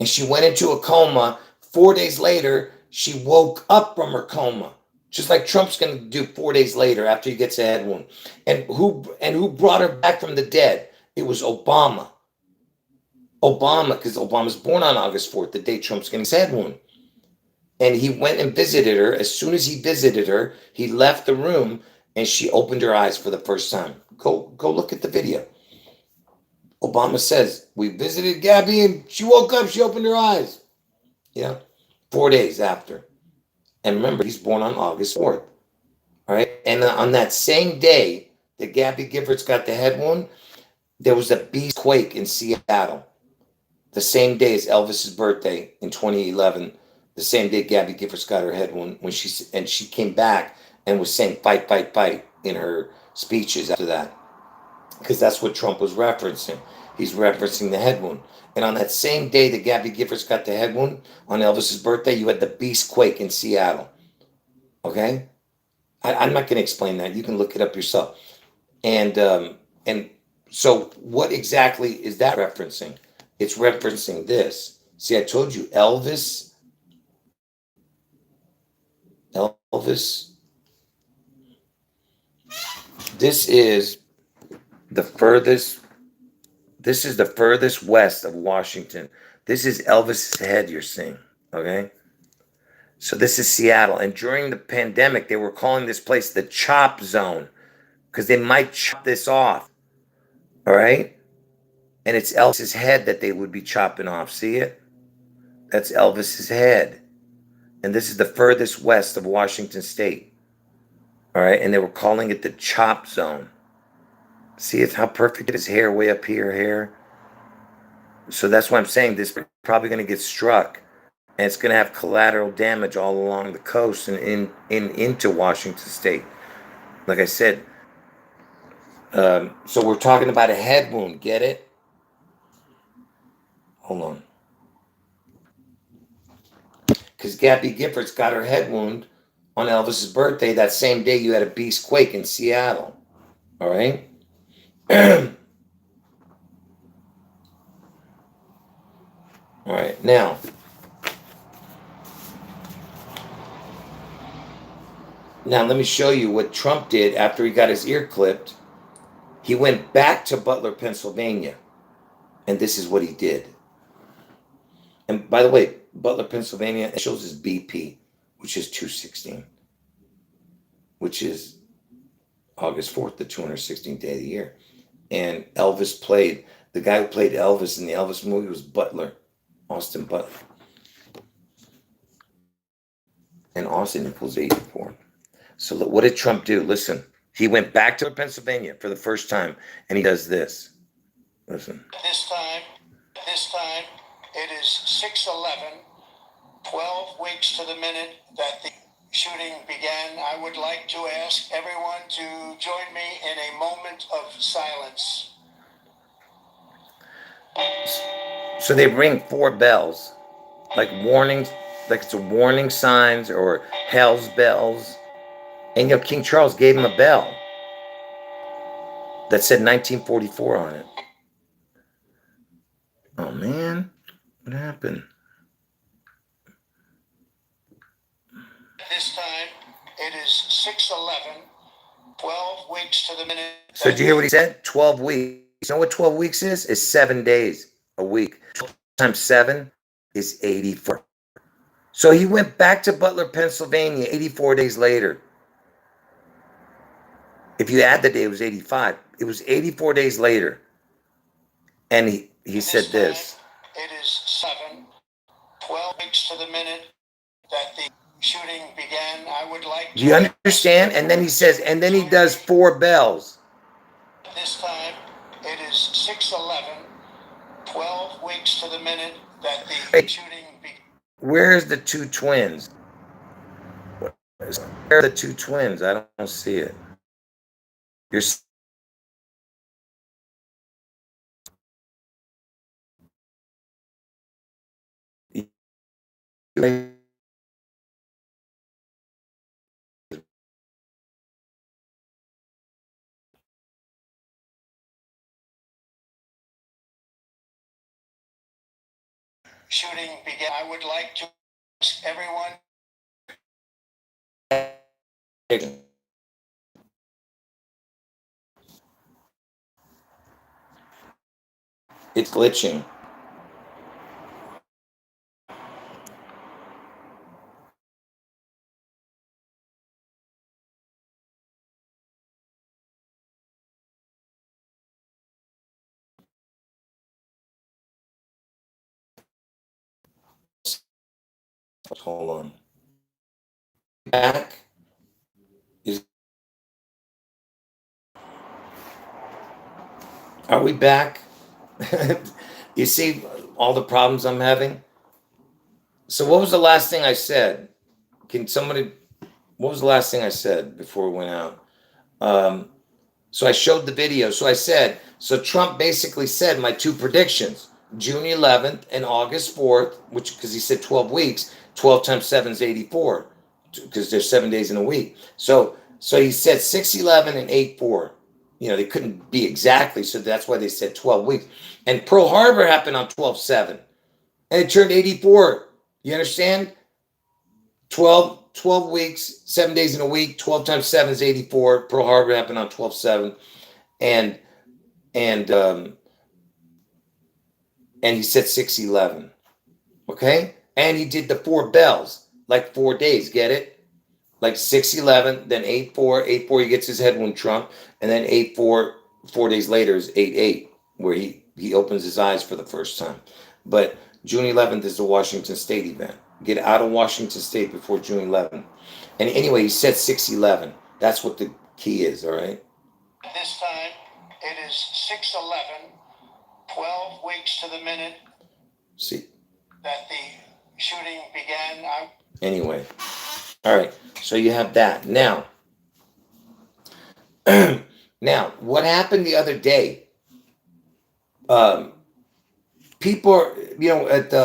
And she went into a coma. 4 days later, she woke up from her coma. Just like Trump's going to do 4 days later after he gets a head wound. And who brought her back from the dead? It was Obama. Because Obama's born on August 4th, the day Trump's getting his head wound. And he went and visited her. As soon as he visited her, he left the room and she opened her eyes for the first time. Go look at the video. Obama says, we visited Gabby and she woke up, she opened her eyes. 4 days after. And remember, he's born on August 4th. All right. And on that same day that Gabby Giffords got the head wound, there was a beast quake in Seattle. The same day as Elvis's birthday in 2011, the same day Gabby Giffords got her head wound when she came back and was saying fight, fight, fight in her speeches after that. Because that's what Trump was referencing. He's referencing the head wound. And on that same day that Gabby Giffords got the head wound, on Elvis's birthday, you had the beast quake in Seattle. Okay? I'm not going to explain that. You can look it up yourself. And so what exactly is that referencing? It's referencing this. See, I told you, Elvis. This is the furthest west of Washington. This is Elvis's head you're seeing, okay? So this is Seattle. And during the pandemic, they were calling this place the chop zone because they might chop this off, all right? And it's Elvis's head that they would be chopping off. See it? That's Elvis's head. And this is the furthest west of Washington State, all right? And they were calling it the chop zone. See it? How perfect his hair way up here. So that's why I'm saying this is probably going to get struck. And it's going to have collateral damage all along the coast and into Washington State. Like I said, so we're talking about a head wound. Get it? Hold on. Because Gabby Giffords got her head wound on Elvis's birthday. That same day you had a beast quake in Seattle. All right? All right. Now, Now, let me show you what Trump did after he got his ear clipped. He went back to Butler, Pennsylvania, and this is what he did. And by the way, Butler, Pennsylvania, it shows his BP, which is 216, which is August 4th, the 216th day of the year. And Elvis played, the guy who played Elvis in the Elvis movie was Butler, Austin Butler. And Austin equals 84. So what did Trump do? Listen, he went back to Pennsylvania for the first time, and he does this. Listen. This time, it is 6/11, 12 weeks to the minute that the shooting began. I would like to ask everyone to join me in a moment of silence. So they ring 4 bells, like warnings, like it's a warning signs or hell's bells. And King Charles gave him a bell that said 1944 on it. Oh man, what happened? This time, it is 6/11, 12 weeks to the minute. So did you hear what he said? 12 weeks. You know what 12 weeks is? It's 7 days a week. 12 times 7 is 84. So he went back to Butler, Pennsylvania 84 days later. If you add the day, it was 85. It was 84 days later. And he said this. It is 12 weeks to the minute that the shooting began. I would like to... Do you understand? And then he says, and then he does 4 bells. This time, it is 6/11, 12 weeks to the minute that the shooting began. Where's the 2 twins? Where are the 2 twins? I don't see it. You're shooting began. I would like to ask everyone. It's glitching. Hold on. Back is. Are we back? You see all the problems I'm having? So what was the last thing I said? Can somebody, what was the last thing I said before we went out? So I showed the video. So I said, so Trump basically said my 2 predictions, June 11th and August 4th, which, because he said 12 weeks, 12 times 7 is 84, because there's 7 days in a week. So he said 6/11 and 8/4. You know, they couldn't be exactly, so that's why they said 12 weeks. And Pearl Harbor happened on 12/7, and it turned 84. You understand? 12 weeks, 7 days in a week, 12 times 7 is 84. Pearl Harbor happened on 12/7. And he said 6/11. Okay? And he did the 4 bells, like 4 days, get it? Like 6/11, then 8/4. 8/4, he gets his head wound, Trump. And then 8/4, 4 days later is 8/8, where he opens his eyes for the first time. But June 11th is the Washington State event. Get out of Washington State before June 11th. And anyway, he said 6/11. That's what the key is, all right? This time, it is 6/11, 12 weeks to the minute. See? That the shooting began. Anyway. All right. So you have that. Now, what happened the other day? People, at the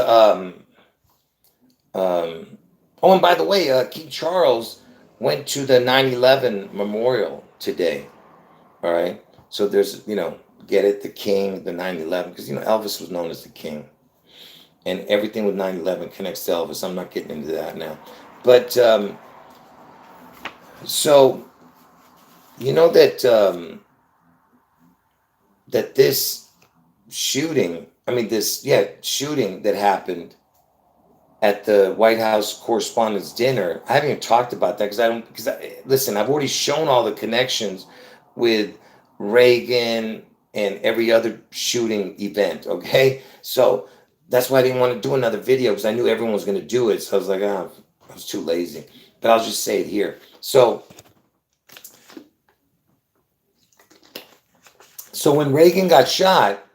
oh, and by the way, King Charles went to the 9/11 memorial today. All right. So there's, get it, the king, the 9/11, because Elvis was known as the king, and everything with 9/11 connects to Elvis. I'm not getting into that now, but So you know that that this shooting, I mean this, yeah, shooting that happened at the White House Correspondents' Dinner. I haven't even talked about that listen, I've already shown all the connections with Reagan and every other shooting event. Okay, so that's why I didn't want to do another video because I knew everyone was going to do it. So I was like, ah, I was too lazy. But I'll just say it here. So when Reagan got shot,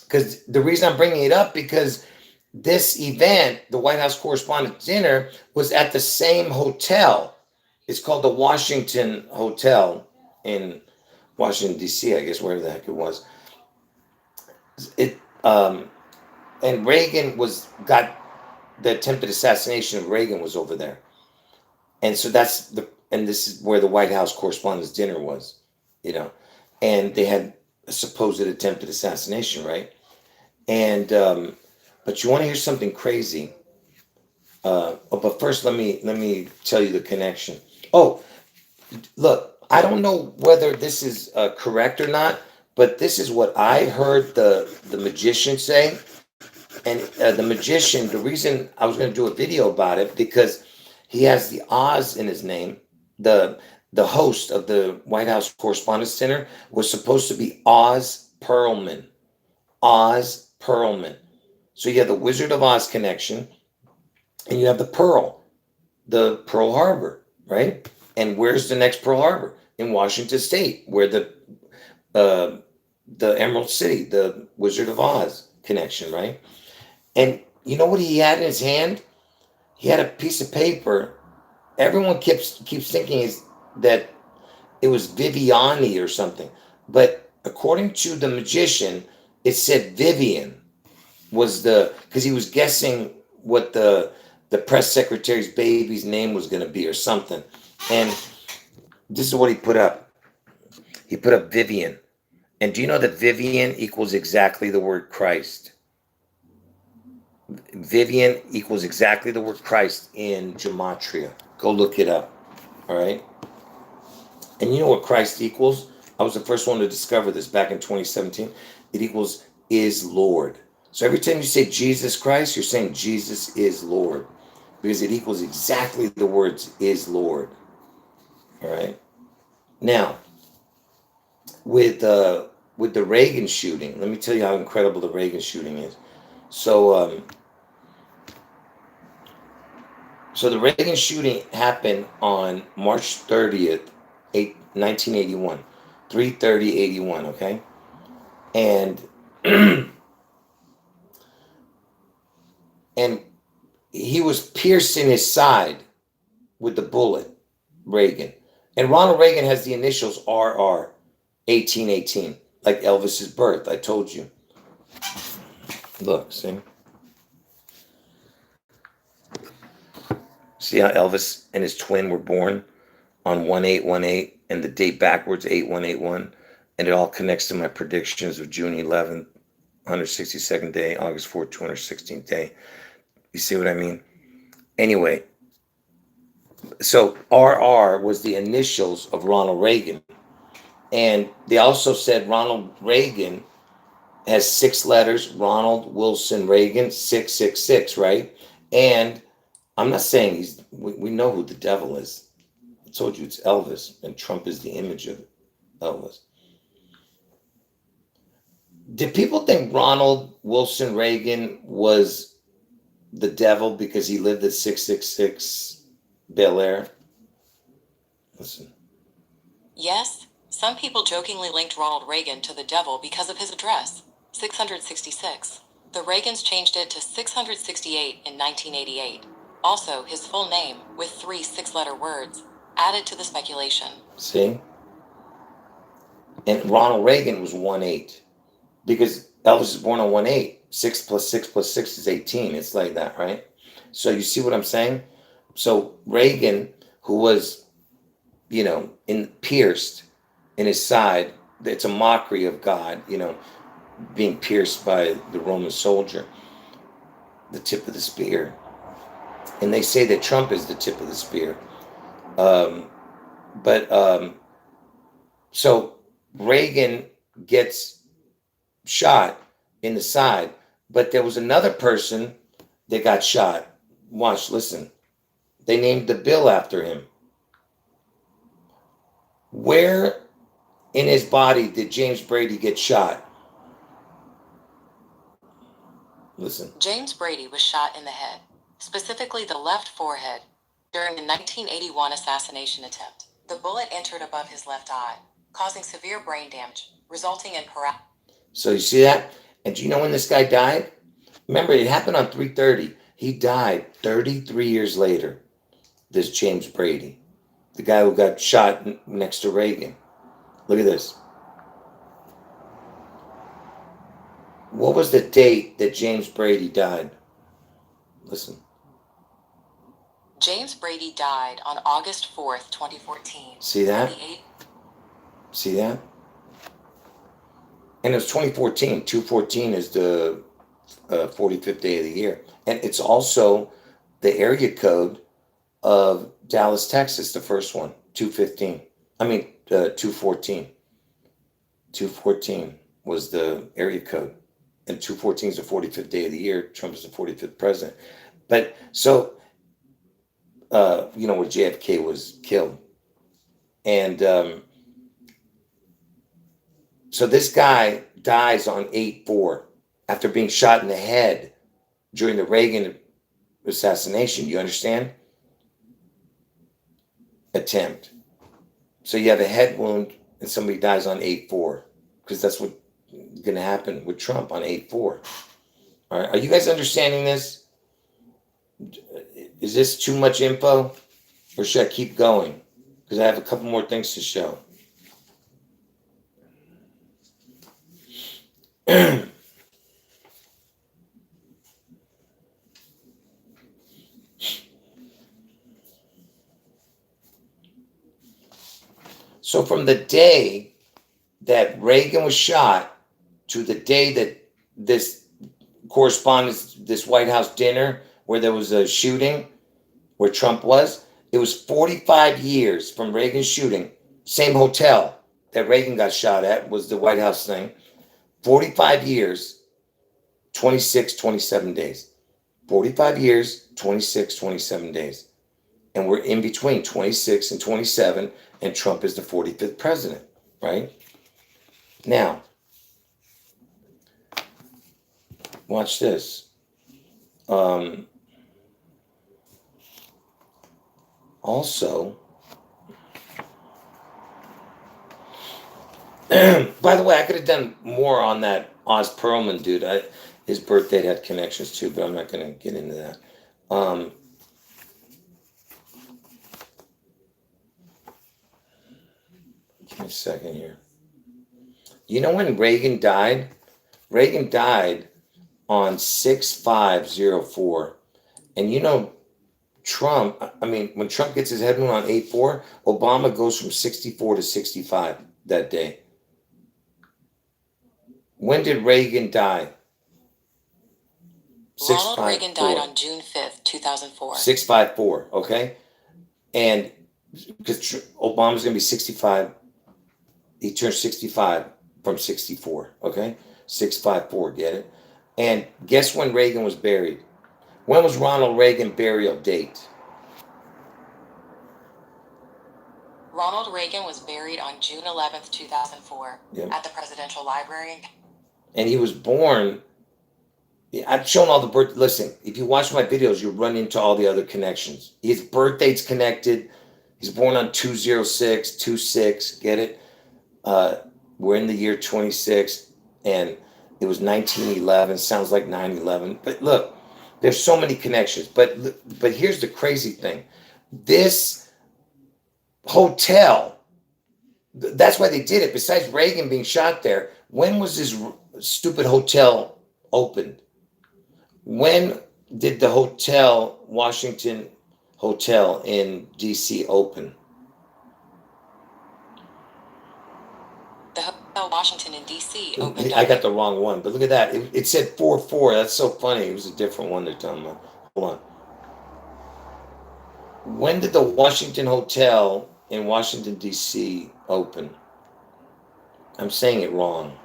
because the reason I'm bringing it up because this event, the White House Correspondents' Dinner, was at the same hotel. It's called the Washington Hotel in Washington D.C. I guess wherever the heck it was. It and Reagan got the attempted assassination of Reagan was over there, and so this is where the White House Correspondents' Dinner was, you know, and they had a supposed attempted assassination, right? And but you want to hear something crazy? But first, let me tell you the connection. Oh, look, I don't know whether this is correct or not, but this is what I heard the magician say. And the magician, the reason I was going to do a video about it because he has the Oz in his name. The host of the White House Correspondents' Dinner was supposed to be Oz Perlman. Oz Perlman. So you have the Wizard of Oz connection, and you have the Pearl Harbor, right? And where's the next Pearl Harbor? In Washington State, where uh, the Emerald City, the Wizard of Oz connection, right? And you know what he had in his hand? He had a piece of paper. Everyone keeps thinking is that it was Viviani or something, but according to the magician, it said Vivian was because he was guessing what the press secretary's baby's name was going to be or something. And this is what he put up. He put up Vivian. And do you know that Vivian equals exactly the word Christ? Vivian equals exactly the word Christ in gematria. Go look it up. All right. And you know what Christ equals? I was the first one to discover this back in 2017. It equals is Lord. So every time you say Jesus Christ, you're saying Jesus is Lord because it equals exactly the words is Lord. All right. Now, with the Reagan shooting, let me tell you how incredible the Reagan shooting is. So so the Reagan shooting happened on March 30th, 1981, 3/30/81, okay? And and he was piercing his side with the bullet, Reagan. And Ronald Reagan has the initials RR, 1818, like Elvis's birth, I told you. Look, see? See how Elvis and his twin were born on 1818 and the date backwards, 8181, and it all connects to my predictions of June 11th, 162nd day, August 4th, 216th day. You see what I mean? Anyway, so RR was the initials of Ronald Reagan. And they also said Ronald Reagan has 6 letters, Ronald Wilson Reagan, 666, right? And I'm not saying we know who the devil is. I told you it's Elvis, and Trump is the image of Elvis. Did people think Ronald Wilson Reagan was the devil because he lived at 666 Bel Air? Listen. Yes, some people jokingly linked Ronald Reagan to the devil because of his address, 666. The Reagans changed it to 668 in 1988. Also, his full name, with 3 6-letter words, added to the speculation. See? And Ronald Reagan was 1/8 because Elvis is born on 1/8. 6 plus 6 plus 6 is 18. It's like that, right? So you see what I'm saying? So Reagan, who was, pierced in his side, it's a mockery of God, being pierced by the Roman soldier, the tip of the spear. And they say that Trump is the tip of the spear. But so Reagan gets shot in the side, but there was another person that got shot. Watch, listen. They named the bill after him. Where in his body did James Brady get shot? Listen. James Brady was shot in the head, specifically the left forehead, during a 1981 assassination attempt. The bullet entered above his left eye, causing severe brain damage, resulting in paralysis. So you see that? And do you know when this guy died? Remember, it happened on 3/30. He died 33 years later. This James Brady, the guy who got shot next to Reagan. Look at this. What was the date that James Brady died? Listen. James Brady died on August 4th, 2014. See that? See that? And it was 2014. 214 is the 45th day of the year. And it's also the area code of Dallas, Texas, the first one, 215. 214. 214 was the area code. And 214 is the 45th day of the year. Trump is the 45th president. But so, where JFK was killed. And so this guy dies on 8/4 after being shot in the head during the Reagan assassination. You understand? Attempt. So you have a head wound and somebody dies on 8/4 because that's what's going to happen with Trump on 8/4. All right. Are you guys understanding this? Is this too much info or should I keep going? Because I have a couple more things to show. So from the day that Reagan was shot to the day that this correspondence, this White House dinner where there was a shooting where Trump was, it was 45 years from Reagan's shooting. Same hotel that Reagan got shot at was the White House thing. 45 years, 26, 27 days. 45 years, 26, 27 days. And we're in between 26 and 27, and Trump is the 45th president, right? Now, watch this. Also, by the way, I could have done more on that Oz Perlman dude. His birthday had connections too, but I'm not going to get into that. Give me a second here. You know when Reagan died? Reagan died on 6/5/04. And you know, Trump, when Trump gets his head wound on 8/4, Obama goes from 64 to 65 that day. When did Reagan die? Ronald Reagan died on June 5th, 2004. 6/5/4, okay? And because Obama's going to be 65, he turned 65 from 64, okay? 6/5/4, get it? And guess when Reagan was buried? When was Ronald Reagan burial date? Ronald Reagan was buried on June 11th, 2004 at the Presidential Library. And he was born, I've shown all the birth, listen, if you watch my videos, you'll run into all the other connections. His birth date's connected. He's born on 2/06/26, get it? We're in the year 26, and it was 1911, sounds like 9/11. But look, there's so many connections. But here's the crazy thing. This hotel, that's why they did it. Besides Reagan being shot there, when was this stupid hotel opened? When did the hotel, Washington Hotel in D.C. open? The Hotel Washington in D.C. opened. I got the wrong one, but look at that. It said 4/4. That's so funny. It was a different one they're talking about. Hold on. When did the Washington Hotel in Washington, D.C. open? I'm saying it wrong.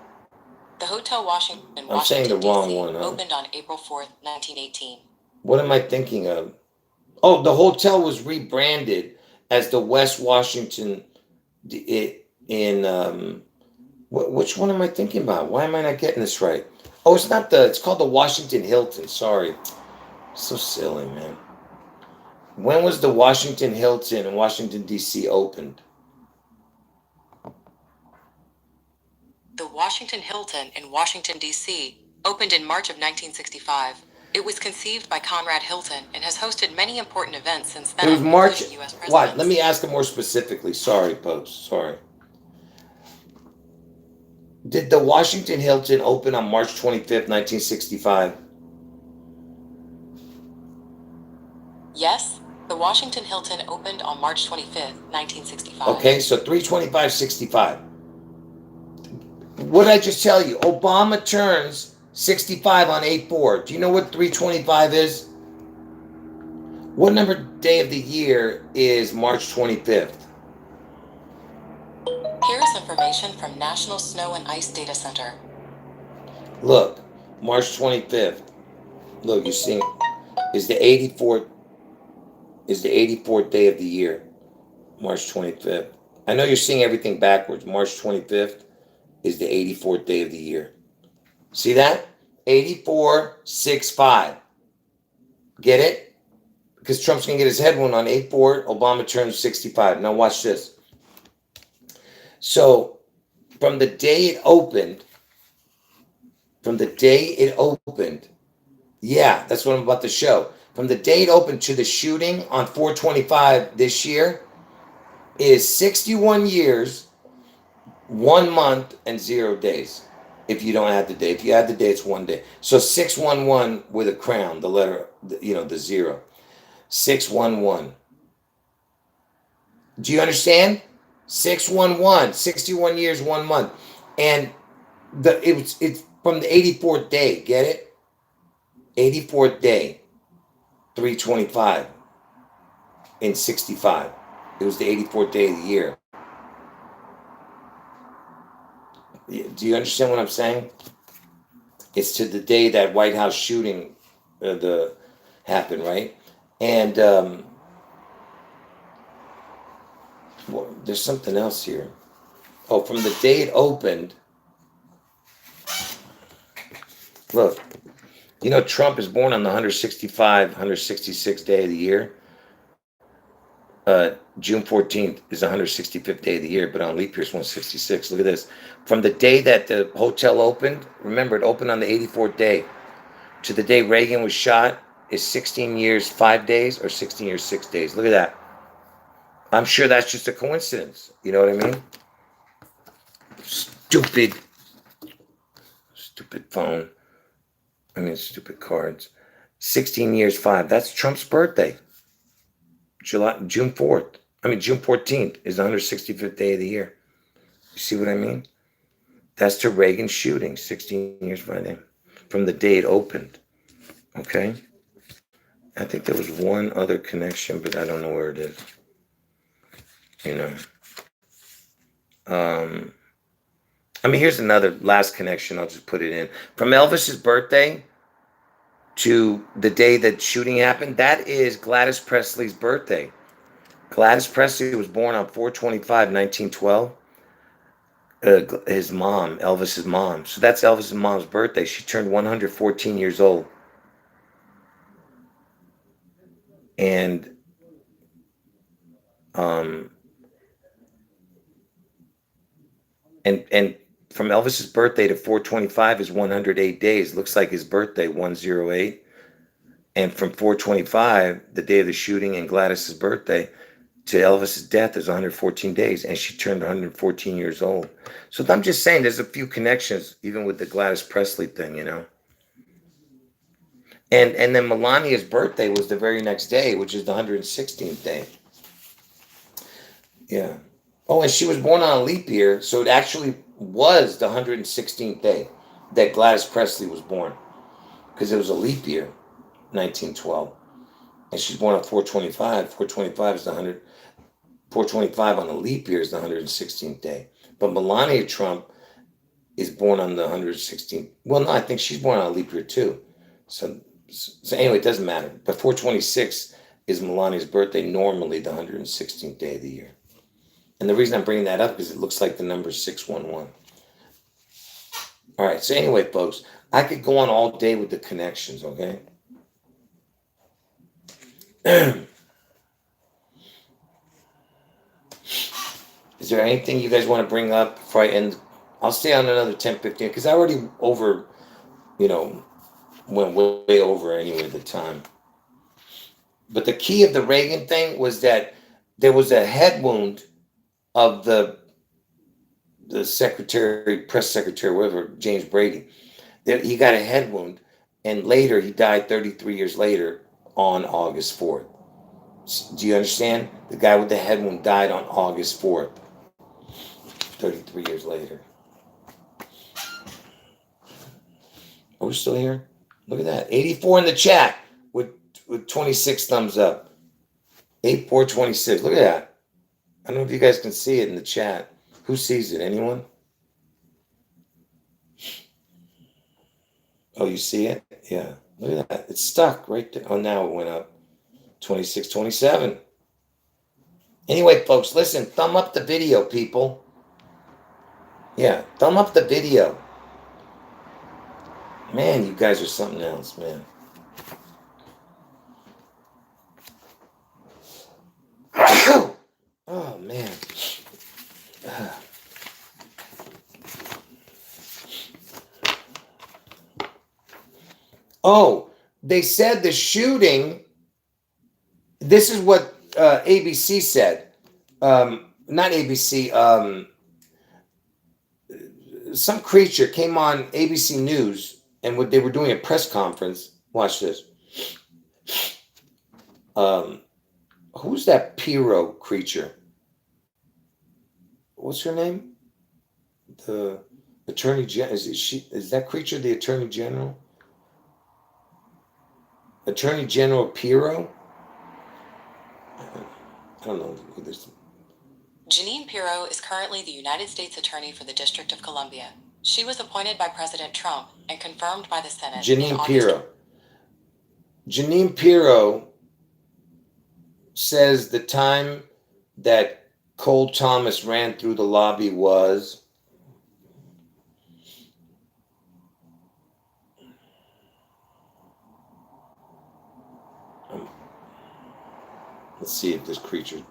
The Hotel Washington in I'm saying the Washington, wrong D.C. one, huh? opened on April 4th, 1918. What am I thinking of? Oh, the hotel was rebranded as the West Washington which one am I thinking about? Why am I not getting this right? Oh, it's called the Washington Hilton. Sorry. So silly, man. When was the Washington Hilton in Washington, D.C. opened? The Washington Hilton in Washington, D.C. opened in March of 1965. It was conceived by Conrad Hilton and has hosted many important events since then. It was March. US What? Let me ask it more specifically. Sorry, folks. Sorry. Did the Washington Hilton open on March 25th, 1965? Yes, the Washington Hilton opened on March 25th, 1965. Okay, so 3/25/65. What did I just tell you? Obama turns 65 on 8/4. Do you know what 3/25 is? What number day of the year is March 25th? Here is information from National Snow and Ice Data Center. Look, March 25th. Look, you see, is the 84th day of the year, March 25th. I know you're seeing everything backwards. March 25th is the 84th day of the year. See that? 8465. Get it? Because Trump's going to get his head wound on 8/4. Obama turns 65. Now watch this. So from the day it opened, yeah, that's what I'm about to show. From the day it opened to the shooting on 4/25 this year is 61 years, 1 month, and 0 days. If you don't add the day. If you add the day, it's 1 day. So 611 with a crown, the letter, the 0. 611. Do you understand? 611, 61 years, 1 month. And it's from the 84th day. Get it? 84th day, 3/25 in 65. It was the 84th day of the year. Do you understand what I'm saying? It's to the day that White House shooting happened, right? And there's something else here. Oh, from the day it opened. Look, Trump is born on the 166th day of the year. June 14th is the 165th day of the year, but on leap year it's 166. Look at this. From the day that the hotel opened, remember it opened on the 84th day, to the day Reagan was shot is 16 years, 5 days, or 16 years, 6 days. Look at that. I'm sure that's just a coincidence. You know what I mean? Stupid phone. Stupid cards. 16 years, 5. That's Trump's birthday. June 14th is the 165th day of the year. You see what I mean? That's to Reagan's shooting, 16 years, 5 days. From the day it opened. Okay? I think there was one other connection, but I don't know where it is. Here's another last connection. I'll just put it in. From Elvis's birthday to the day that shooting happened, that is Gladys Presley's birthday. Gladys Presley was born on 4/25, 1912. His mom, Elvis's mom. So that's Elvis's mom's birthday. She turned 114 years old. And and from Elvis's birthday to 4/25 is 108 days. Looks like his birthday, 108. And from 4/25, the day of the shooting, and Gladys's birthday, to Elvis's death is 114 days, and she turned 114 years old. So I'm just saying there's a few connections, even with the Gladys Presley thing, And then Melania's birthday was the very next day, which is the 116th day. Yeah. Oh, and she was born on a leap year, so it actually was the 116th day that Gladys Presley was born, because it was a leap year, 1912. And she's born on 4/25. 4/25 is the 425 on a leap year is the 116th day. But Melania Trump is born on the 116th. Well, no, I think she's born on a leap year too. So anyway, it doesn't matter. But 426 is Melania's birthday, normally the 116th day of the year. And the reason I'm bringing that up is it looks like the number 611. All right, so anyway, folks, I could go on all day with the connections, okay? Is there anything you guys want to bring up before I end? I'll stay on another 10, 15, because I already went way over anyway the time. But the key of the Reagan thing was that there was a head wound of the secretary, press secretary, whatever, James Brady. He got a head wound, and later he died 33 years later on August 4th. Do you understand? The guy with the head wound died on August 4th, 33 years later. Are we still here? Look at that. 84 in the chat with 26 thumbs up. 8426. Look at that. I don't know if you guys can see it in the chat. Who sees it? Anyone? Oh, you see it? Yeah. Look at that. It's stuck right there. Oh, now it went up. 26, 27. Anyway, folks, listen. Thumb up the video, people. Yeah. Thumb up the video. Man, you guys are something else, man. Oh, man. Oh, they said the shooting. This is what ABC said. Not ABC. Some creature came on ABC News, and they were doing a press conference. Watch this. Who's that Piro creature? What's her name? The Attorney General. Is that creature the Attorney General? Attorney General Piro? I don't know who this is. Jeanine Pirro is currently the United States Attorney for the District of Columbia. She was appointed by President Trump and confirmed by the Senate. Jeanine Pirro. Jeanine Pirro says the time that Cole Thomas ran through the lobby was let's see if this creature.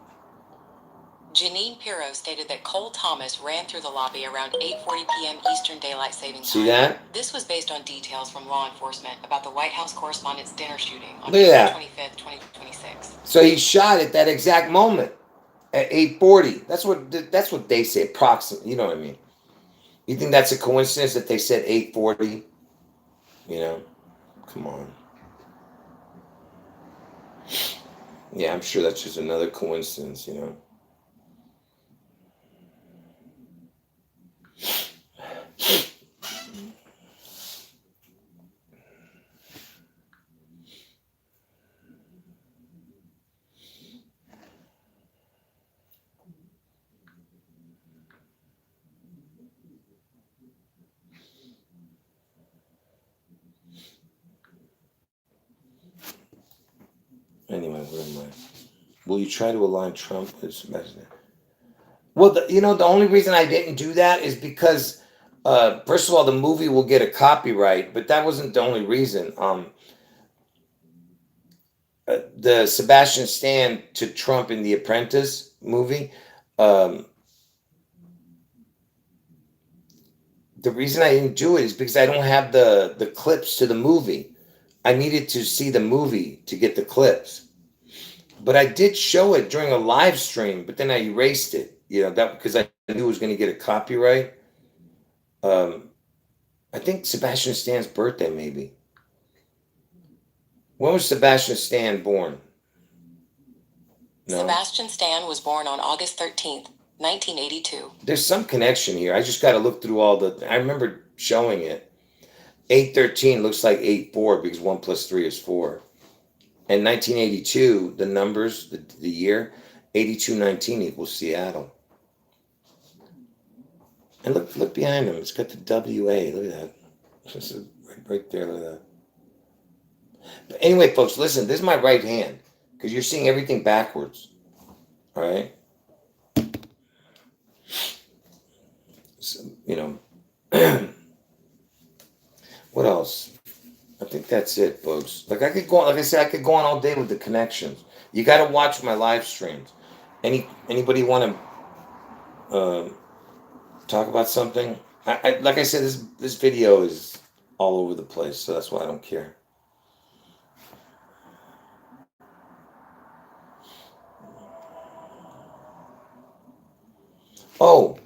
Jeanine Pirro stated that Cole Thomas ran through the lobby around 8:40 p.m. Eastern Daylight Savings Time. See that? This was based on details from law enforcement about the White House correspondent's dinner shooting on Look at April 25th, 2026. So he shot at that exact moment at 8:40. That's what they say, approximately. You know what I mean? You think that's a coincidence that they said 8:40? You know? Come on. Yeah, I'm sure that's just another coincidence, you know? Anyway, where am I? Will you try to align Trump with Sebastian? Well, the only reason I didn't do that is because, first of all, the movie will get a copyright, but that wasn't the only reason. The Sebastian Stan to Trump in the Apprentice movie, the reason I didn't do it is because I don't have the clips to the movie. I needed to see the movie to get the clips. But I did show it during a live stream, but then I erased it, that because I knew it was going to get a copyright. I think Sebastian Stan's birthday, maybe. When was Sebastian Stan born? No? Sebastian Stan was born on August 13th, 1982. There's some connection here. I just got to look through I remember showing it. 813 looks like 84 because 1 + 3 is 4. And 1982, the numbers, the year, 8219 equals Seattle. And look behind him. It's got the WA. Look at that. This is right there. Look at that. But anyway, folks, listen. This is my right hand because you're seeing everything backwards. All right. So, you know. What else? I think that's it, folks. Like I could go on. Like I said, I could go on all day with the connections. You got to watch my live streams. Anybody want to talk about something? Like I said, this video is all over the place, so that's why I don't care. Oh,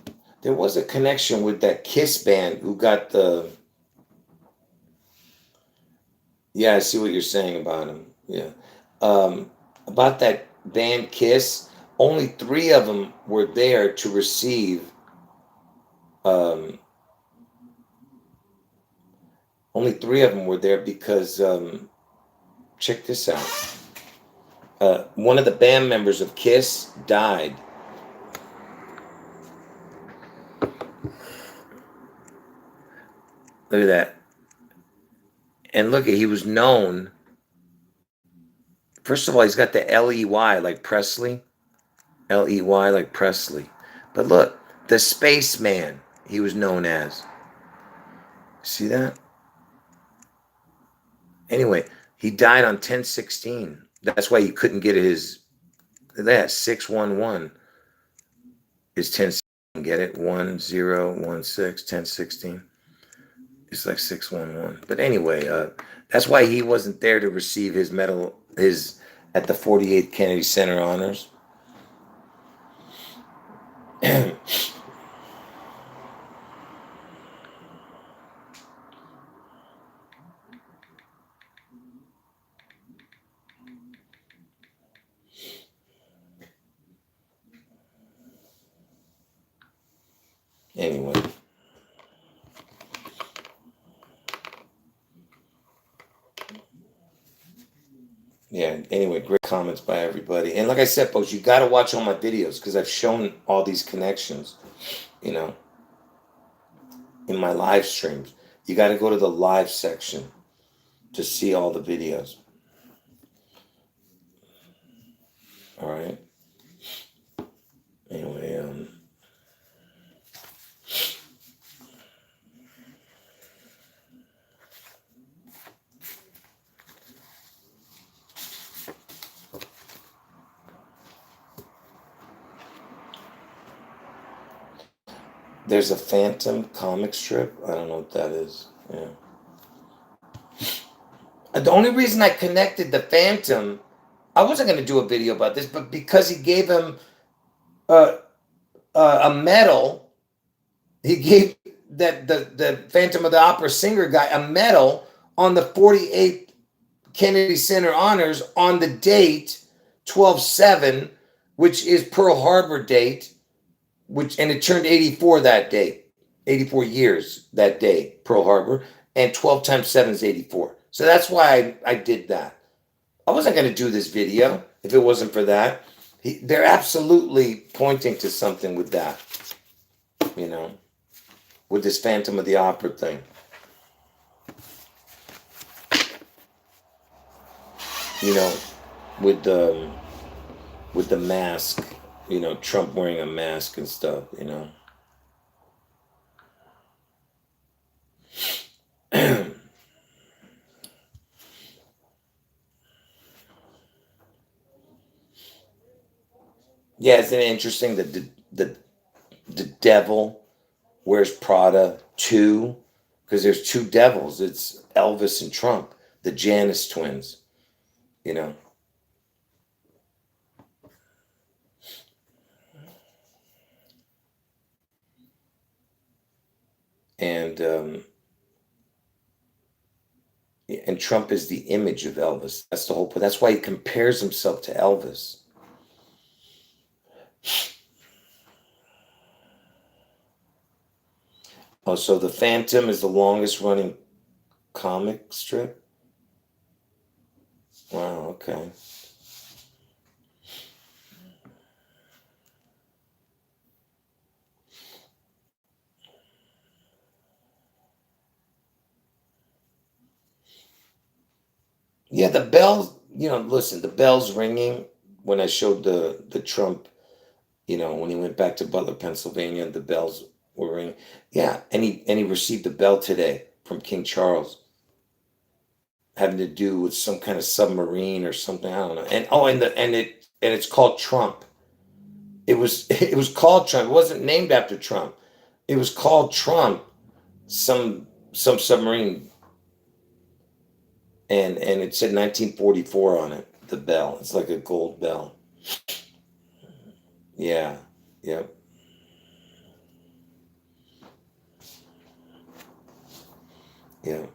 there was a connection with that Kiss band who got the. Yeah, I see what you're saying about him. Yeah, about that band Kiss. Only 3 of them were there to receive. Only 3 of them were there because check this out. One of the band members of Kiss died. Look at that. And look, he was known. First of all, he's got the L-E-Y like Presley. L-E-Y like Presley. But look, the Spaceman, he was known as. See that? Anyway, he died on 10/16. That's why he couldn't get his. That 611 is 10/16. Get it? 1016 10/16. It's like 611. But anyway, that's why he wasn't there to receive his medal, at the 48th Kennedy Center honors. Anyway. Yeah, anyway, great comments by everybody. And like I said, folks, you got to watch all my videos because I've shown all these connections, you know, in my live streams. You got to go to the live section to see all the videos. All right. Anyway, there's a Phantom comic strip. I don't know what that is. Yeah. The only reason I connected the Phantom, I wasn't going to do a video about this, but because he gave him a medal, he gave the Phantom of the Opera singer guy a medal on the 48th Kennedy Center honors on the date 12/7, which is Pearl Harbor date, and it turned 84 that day, 84 years that day, Pearl Harbor, and 12 times 7 is 84. So that's why I did that. I wasn't going to do this video if it wasn't for that. They're absolutely pointing to something with that, you know, with this Phantom of the Opera thing. You know, with the mask, you know, Trump wearing a mask and stuff, you know. Yeah, isn't it interesting that the devil wears Prada too? Because there's 2 devils. It's Elvis and Trump, the Janus twins, you know. And Trump is the image of Elvis. That's the whole point. That's why he compares himself to Elvis. Oh, so the Phantom is the longest running comic strip? Wow, okay. Yeah, the bells, listen, the bells ringing when I showed the Trump, when he went back to Butler, Pennsylvania, and the bells were ringing. Yeah, and he received a bell today from King Charles having to do with some kind of submarine or something. I don't know. And it's called Trump. It was called Trump. It wasn't named after Trump. It was called Trump. Some submarine, and it said 1944 on it. The bell. It's like a gold bell. Yeah. Yep. Yeah.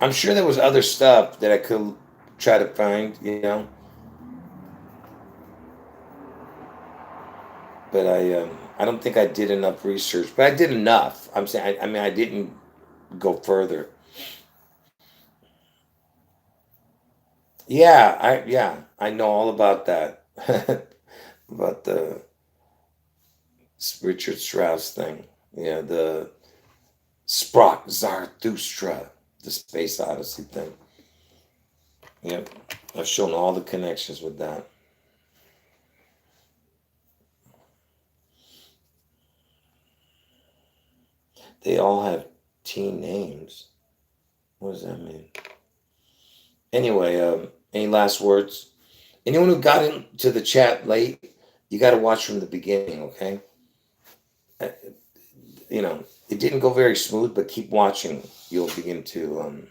I'm sure there was other stuff that I could try to find. But I don't think I did enough research. But I did enough. I'm saying. I mean, I didn't go further. Yeah, I know all about that. About the Richard Strauss thing. Yeah, the Sprach Zarathustra, the Space Odyssey thing. Yep, I've shown all the connections with that. They all have teen names. What does that mean? Anyway, any last words? Anyone who got into the chat late, you got to watch from the beginning, okay? Uh, it didn't go very smooth, but keep watching. You'll begin to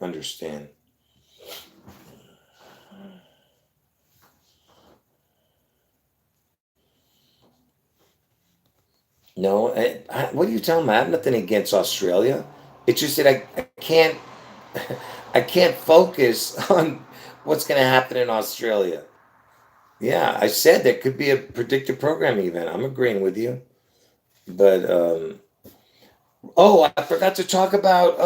understand. No, what are you telling me? I have nothing against Australia. It's just that I can't I can't focus on what's going to happen in Australia. Yeah, I said there could be a predictive programming event. I'm agreeing with you. But oh, I forgot to talk about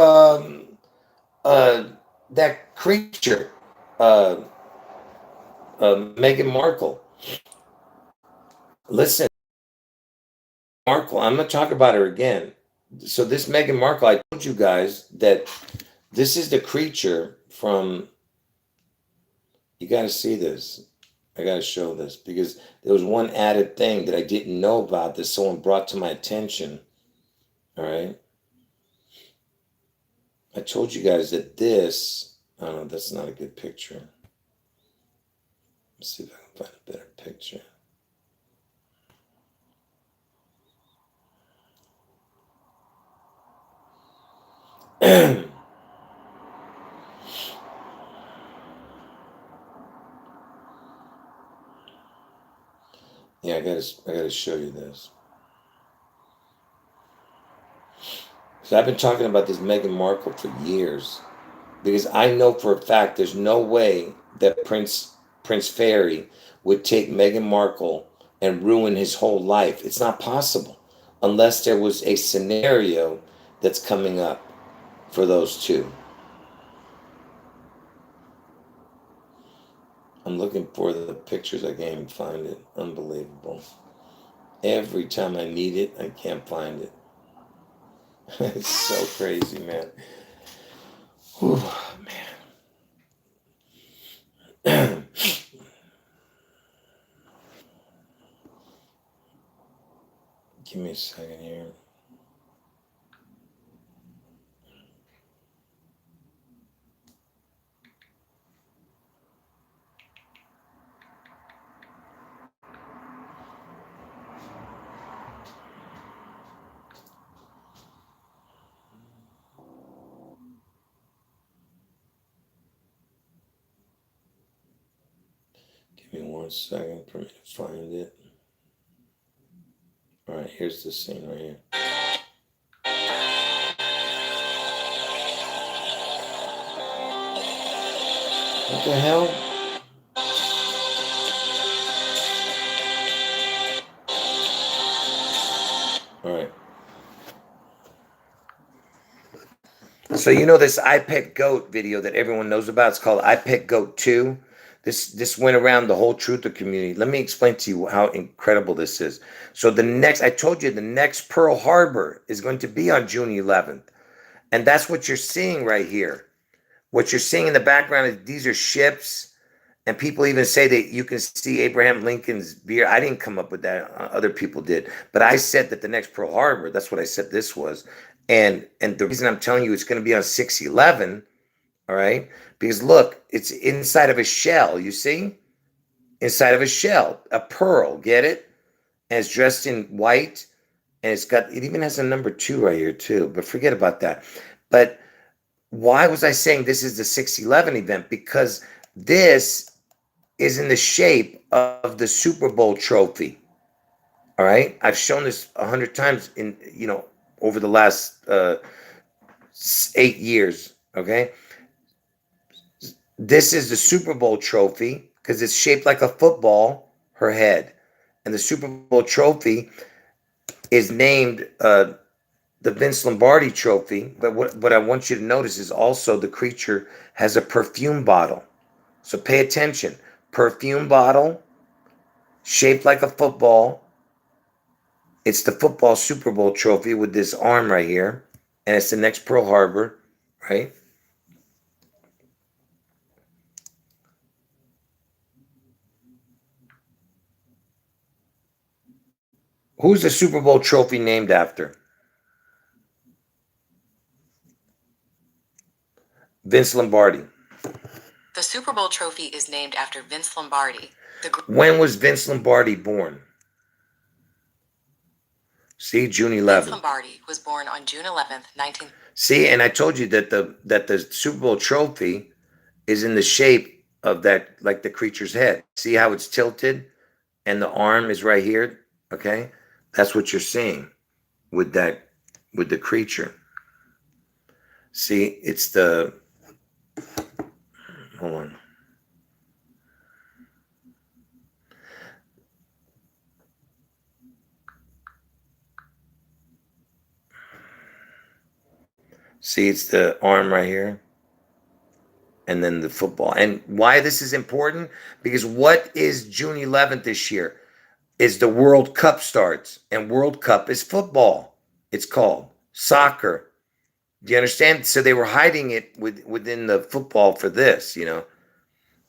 uh, that creature, uh, Meghan Markle. Listen, Markle, I'm going to talk about her again. So this Meghan Markle, I told you guys that this is the creature from. You got to see this. I got to show this because there was one added thing that I didn't know about that someone brought to my attention. All right. I told you guys that this. Oh, no, that's not a good picture. Let's see if I can find a better picture. Yeah, I gotta show you this. So I've been talking about this Meghan Markle for years because I know for a fact there's no way that Prince Fairy would take Meghan Markle and ruin his whole life. It's not possible unless there was a scenario that's coming up for those two. I'm looking for the pictures. I can't even find it. Unbelievable. Every time I need it, I can't find it. It's so crazy, man. Whew, man. Give me a second here. Give me 1 second for me to find it. All right, here's the scene right here. What the hell? All right. So this I Pet Goat video that everyone knows about. It's called I Pet Goat 2. This went around the whole truther community. Let me explain to you how incredible this is. So I told you the next Pearl Harbor is going to be on June 11th. And that's what you're seeing right here. What you're seeing in the background is these are ships. And people even say that you can see Abraham Lincoln's beard. I didn't come up with that. Other people did. But I said that the next Pearl Harbor, that's what I said this was. And the reason I'm telling you it's going to be on 6/11, all right? Because look, it's inside of a shell, you see? Inside of a shell, a pearl, get it? And it's dressed in white, and it even has a number 2 right here too, but forget about that. But why was I saying this is the 6/11 event? Because this is in the shape of the Super Bowl trophy, all right? I've shown this 100 times over the last 8 years, okay? This is the Super Bowl trophy because it's shaped like a football, her head. And the Super Bowl trophy is named the Vince Lombardi trophy. But what I want you to notice is also the creature has a perfume bottle. So pay attention. Perfume bottle, shaped like a football. It's the football Super Bowl trophy with this arm right here. And it's the next Pearl Harbor, right? Who's the Super Bowl trophy named after? Vince Lombardi. The Super Bowl trophy is named after Vince Lombardi. When was Vince Lombardi born? See, June 11th. Vince Lombardi was born on June 11th, 19... See, and I told you that the Super Bowl trophy is in the shape of that, like the creature's head. See how it's tilted and the arm is right here? Okay? That's what you're seeing with the creature. See, it's the... Hold on. See, it's the arm right here. And then the football. And why this is important? Because what is June 11th this year? Is the World Cup starts. And World Cup is football. It's called soccer. Do you understand? So they were hiding it within the football for this,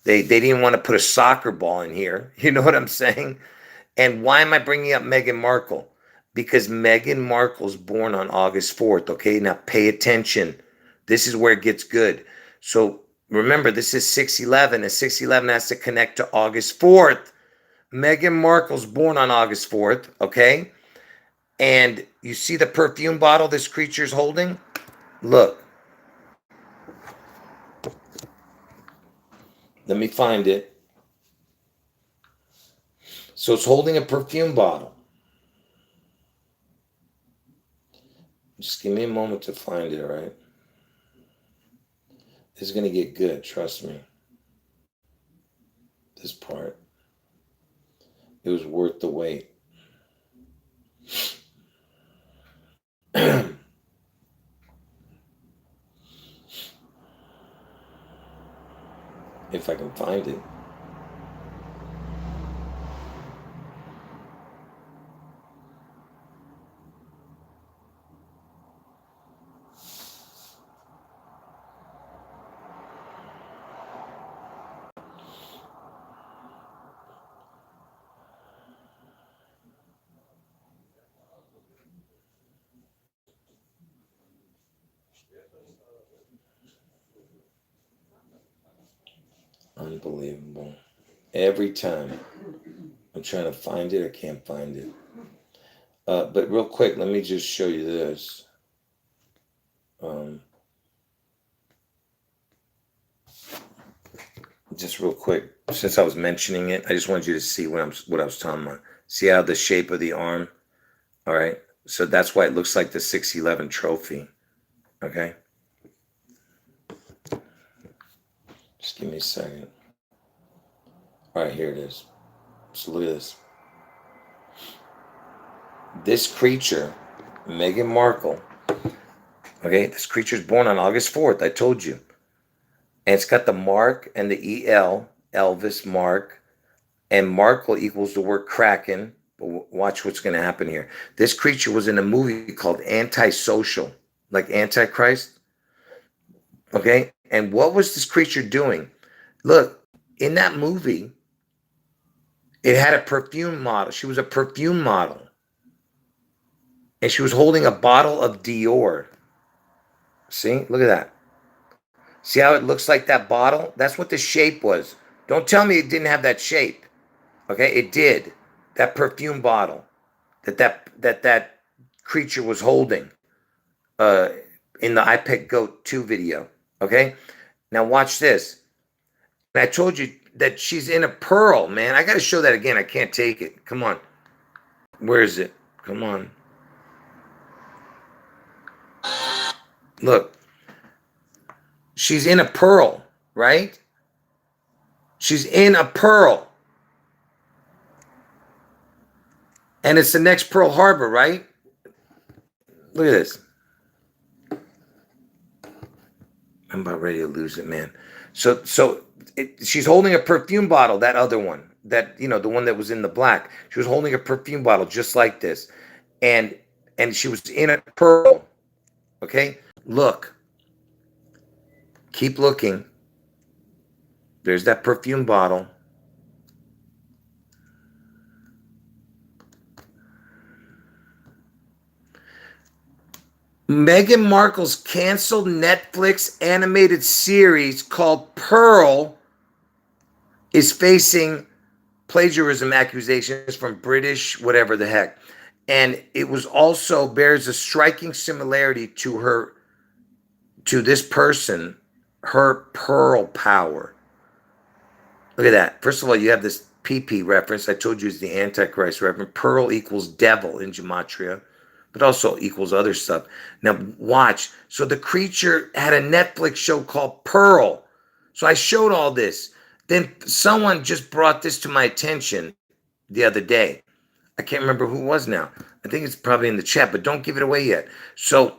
They didn't want to put a soccer ball in here. You know what I'm saying? And why am I bringing up Meghan Markle? Because Meghan Markle's born on August 4th, okay? Now pay attention. This is where it gets good. So remember, this is 6/11, and 6/11 has to connect to August 4th. Meghan Markle's born on August 4th, okay? And you see the perfume bottle this creature's holding? Look. Let me find it. So it's holding a perfume bottle. Just give me a moment to find it, all right? This is going to get good, trust me. This part. It was worth the wait. If I can find it. Unbelievable. Every time I'm trying to find it, I can't find it. But real quick, let me just show you this. Just real quick, since I was mentioning it, I just wanted you to see what I was talking about. See how the shape of the arm? All right. So that's why it looks like the 6/11 trophy. Okay. Just give me a second. All right, here it is. So look at this. This creature, Meghan Markle, okay, this creature's born on August 4th, I told you. And it's got the mark and the EL Elvis, Mark, and Markle equals the word Kraken. Watch what's going to happen here. This creature was in a movie called Antisocial, like Antichrist. Okay. And what was this creature doing? Look, in that movie, it had a perfume model. She was a perfume model. And she was holding a bottle of Dior. See? Look at that. See how it looks like that bottle? That's what the shape was. Don't tell me it didn't have that shape. Okay? It did. That perfume bottle that creature was holding in the I Pick Goat 2 video. Okay? Now watch this. And I told you that she's in a pearl, man. I got to show that again. I can't take it. Come on. Where is it? Come on. Look. She's in a pearl, right? She's in a pearl. And it's the next Pearl Harbor, right? Look at this. I'm about ready to lose it, man. So she's holding a perfume bottle, that other one, that, you know, the one that was in the black. She was holding a perfume bottle just like this. And she was in a pearl. Okay? Look. Keep looking. There's that perfume bottle. Meghan Markle's canceled Netflix animated series called Pearl is facing plagiarism accusations from British whatever the heck. And it was also bears a striking similarity to this person, her pearl power. Look at that. First of all, you have this PP reference. I told you it's the Antichrist reference. Pearl equals devil in gematria, but also equals other stuff. Now, watch. So the creature had a Netflix show called Pearl. So I showed all this. Then someone just brought this to my attention the other day. I can't remember who it was now. I think it's probably in the chat, but don't give it away yet. So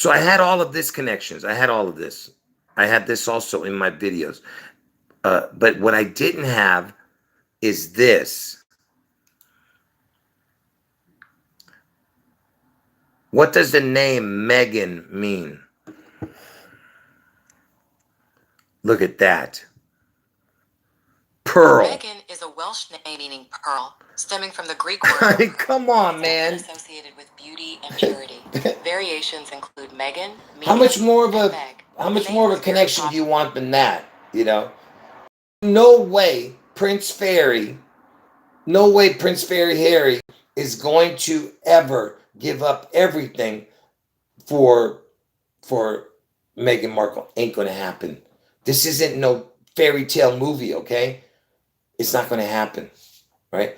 I had all of this connections. I had all of this. I had this also in my videos. But what I didn't have is this. What does the name Megan mean? Look at that. Pearl. Megan is a Welsh name meaning pearl, stemming from the Greek word. Come on, man. Associated with beauty and purity. Variations include Megan, How much more of a connection do you want than that? You know, no way Prince Harry Harry is going to ever give up everything for Meghan Markle. Ain't going to happen. This isn't no fairy tale movie, okay? It's not going to happen, right?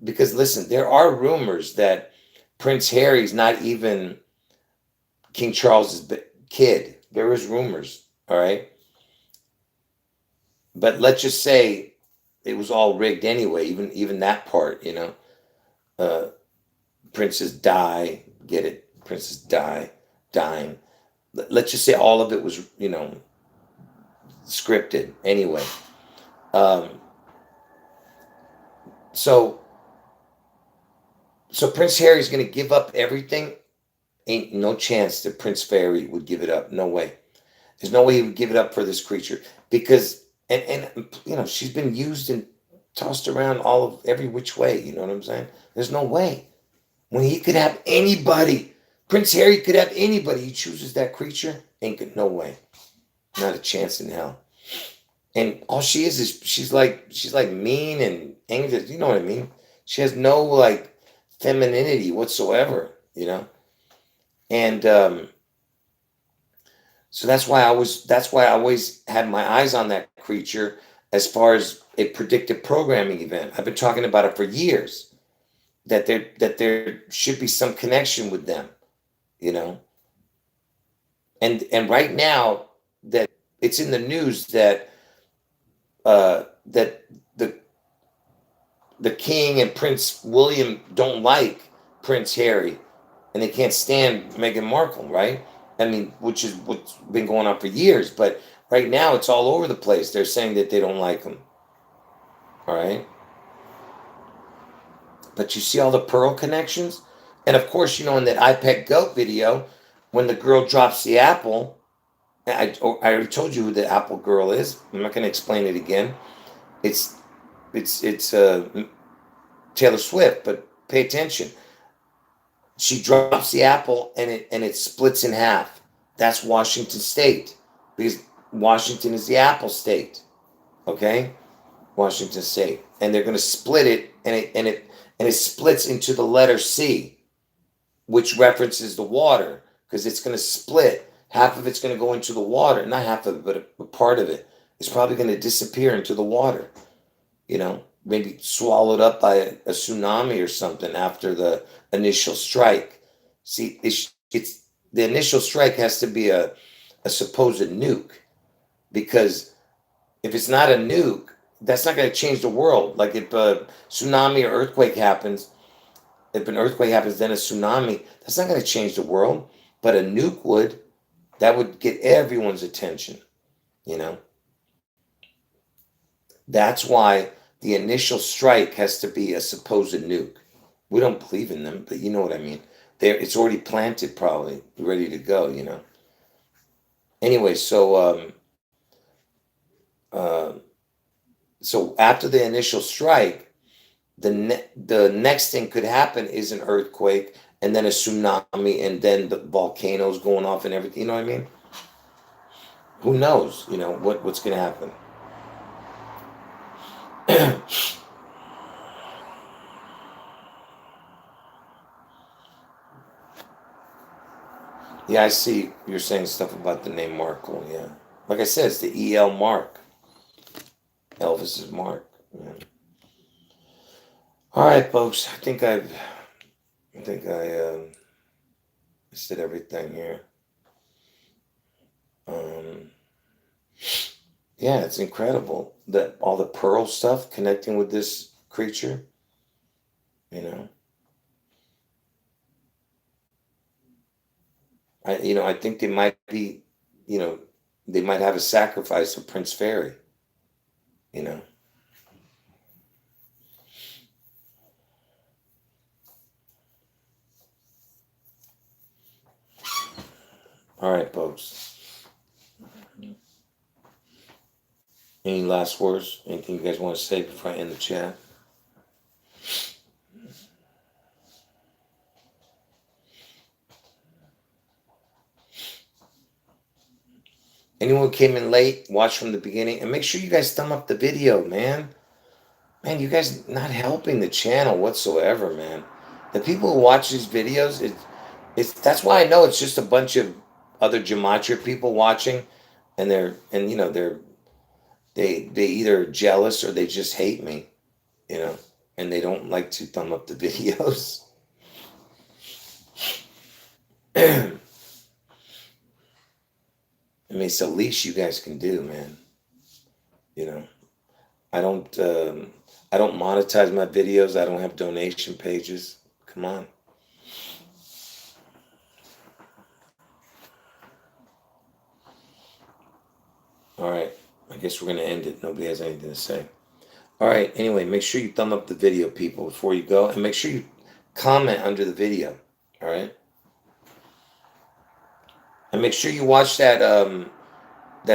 Because listen, there are rumors that Prince Harry's not even King Charles's kid. There is rumors, all right? But let's just say it was all rigged anyway, even that part, you know. Princes die, get it? Princes dying. Let's just say all of it was, you know, scripted anyway. So Prince Harry's going to give up everything. Ain't no chance that Prince Harry would give it up. No way. There's no way he would give it up for this creature because, and you know, she's been used and tossed around every which way. You know what I'm saying? There's no way. When he could have anybody, Prince Harry could have anybody. He chooses that creature. No way. Not a chance in hell. And all she is she's like mean and angry. You know what I mean? She has no like femininity whatsoever, you know? And so that's why I always had my eyes on that creature as far as a predictive programming event. I've been talking about it for years, that there should be some connection with them, you know? And right now that it's in the news that that the king and Prince William don't like Prince Harry, and they can't stand Meghan Markle, right? I mean, which is what's been going on for years. But Right now, it's all over the place. They're saying that they don't like him. All right. But you see all the pearl connections? And of course, in that iPad goat video, when the girl drops the apple, I already told you who the apple girl is. I'm not going to explain it again. It's Taylor Swift, but pay attention. She drops the apple and it splits in half. That's Washington State, because Washington is the apple state. Okay, Washington State, and they're going to split it, and it splits into the letter C, which references the water, because it's going to split. Half of it's going to go into the water, not half of it, but a part of it. It's probably going to disappear into the water. Maybe swallowed up by a tsunami or something after the initial strike. See, it's the initial strike has to be a supposed nuke, because if it's not a nuke, that's not going to change the world. Like if a tsunami or earthquake happens, if an earthquake happens, then a tsunami, that's not going to change the world. But a nuke would. That would get everyone's attention, That's why the initial strike has to be a supposed nuke. We don't believe in them, but you know what I mean. It's already planted, probably ready to go. Anyway, so after the initial strike, the next thing could happen is an earthquake, and then a tsunami, and then the volcanoes going off and everything. You know what I mean? Who knows? What's going to happen. Yeah, I see you're saying stuff about the name Markle. Yeah, like I said, it's the EL Mark. Elvis's Mark. Yeah. All right, folks. I think I said everything here. Yeah, it's incredible that all the pearl stuff connecting with this creature. I think they might be, they might have a sacrifice of Prince Fairy. You know. All right, folks. Any last words? Anything you guys want to say before I end the chat? Anyone who came in late, watch from the beginning, and make sure you guys thumb up the video, man. Man, you guys not helping the channel whatsoever, man. The people who watch these videos, that's why I know it's just a bunch of other gematria people watching, and they either jealous or they just hate me, and they don't like to thumb up the videos. I mean, it's the least you guys can do, man. I don't monetize my videos. I don't have donation pages. Come on. All right. I guess we're going to end it. Nobody has anything to say. All right. Anyway, make sure you thumb up the video, people, before you go. And make sure you comment under the video. All right. And make sure you watch that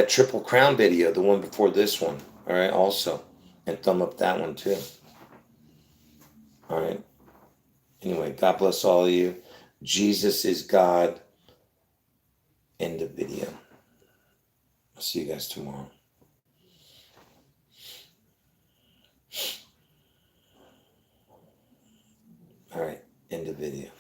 Triple Crown video, the one before this one. All right. Also. And thumb up that one, too. All right. Anyway, God bless all of you. Jesus is God. End of video. I'll see you guys tomorrow. All right. End of video.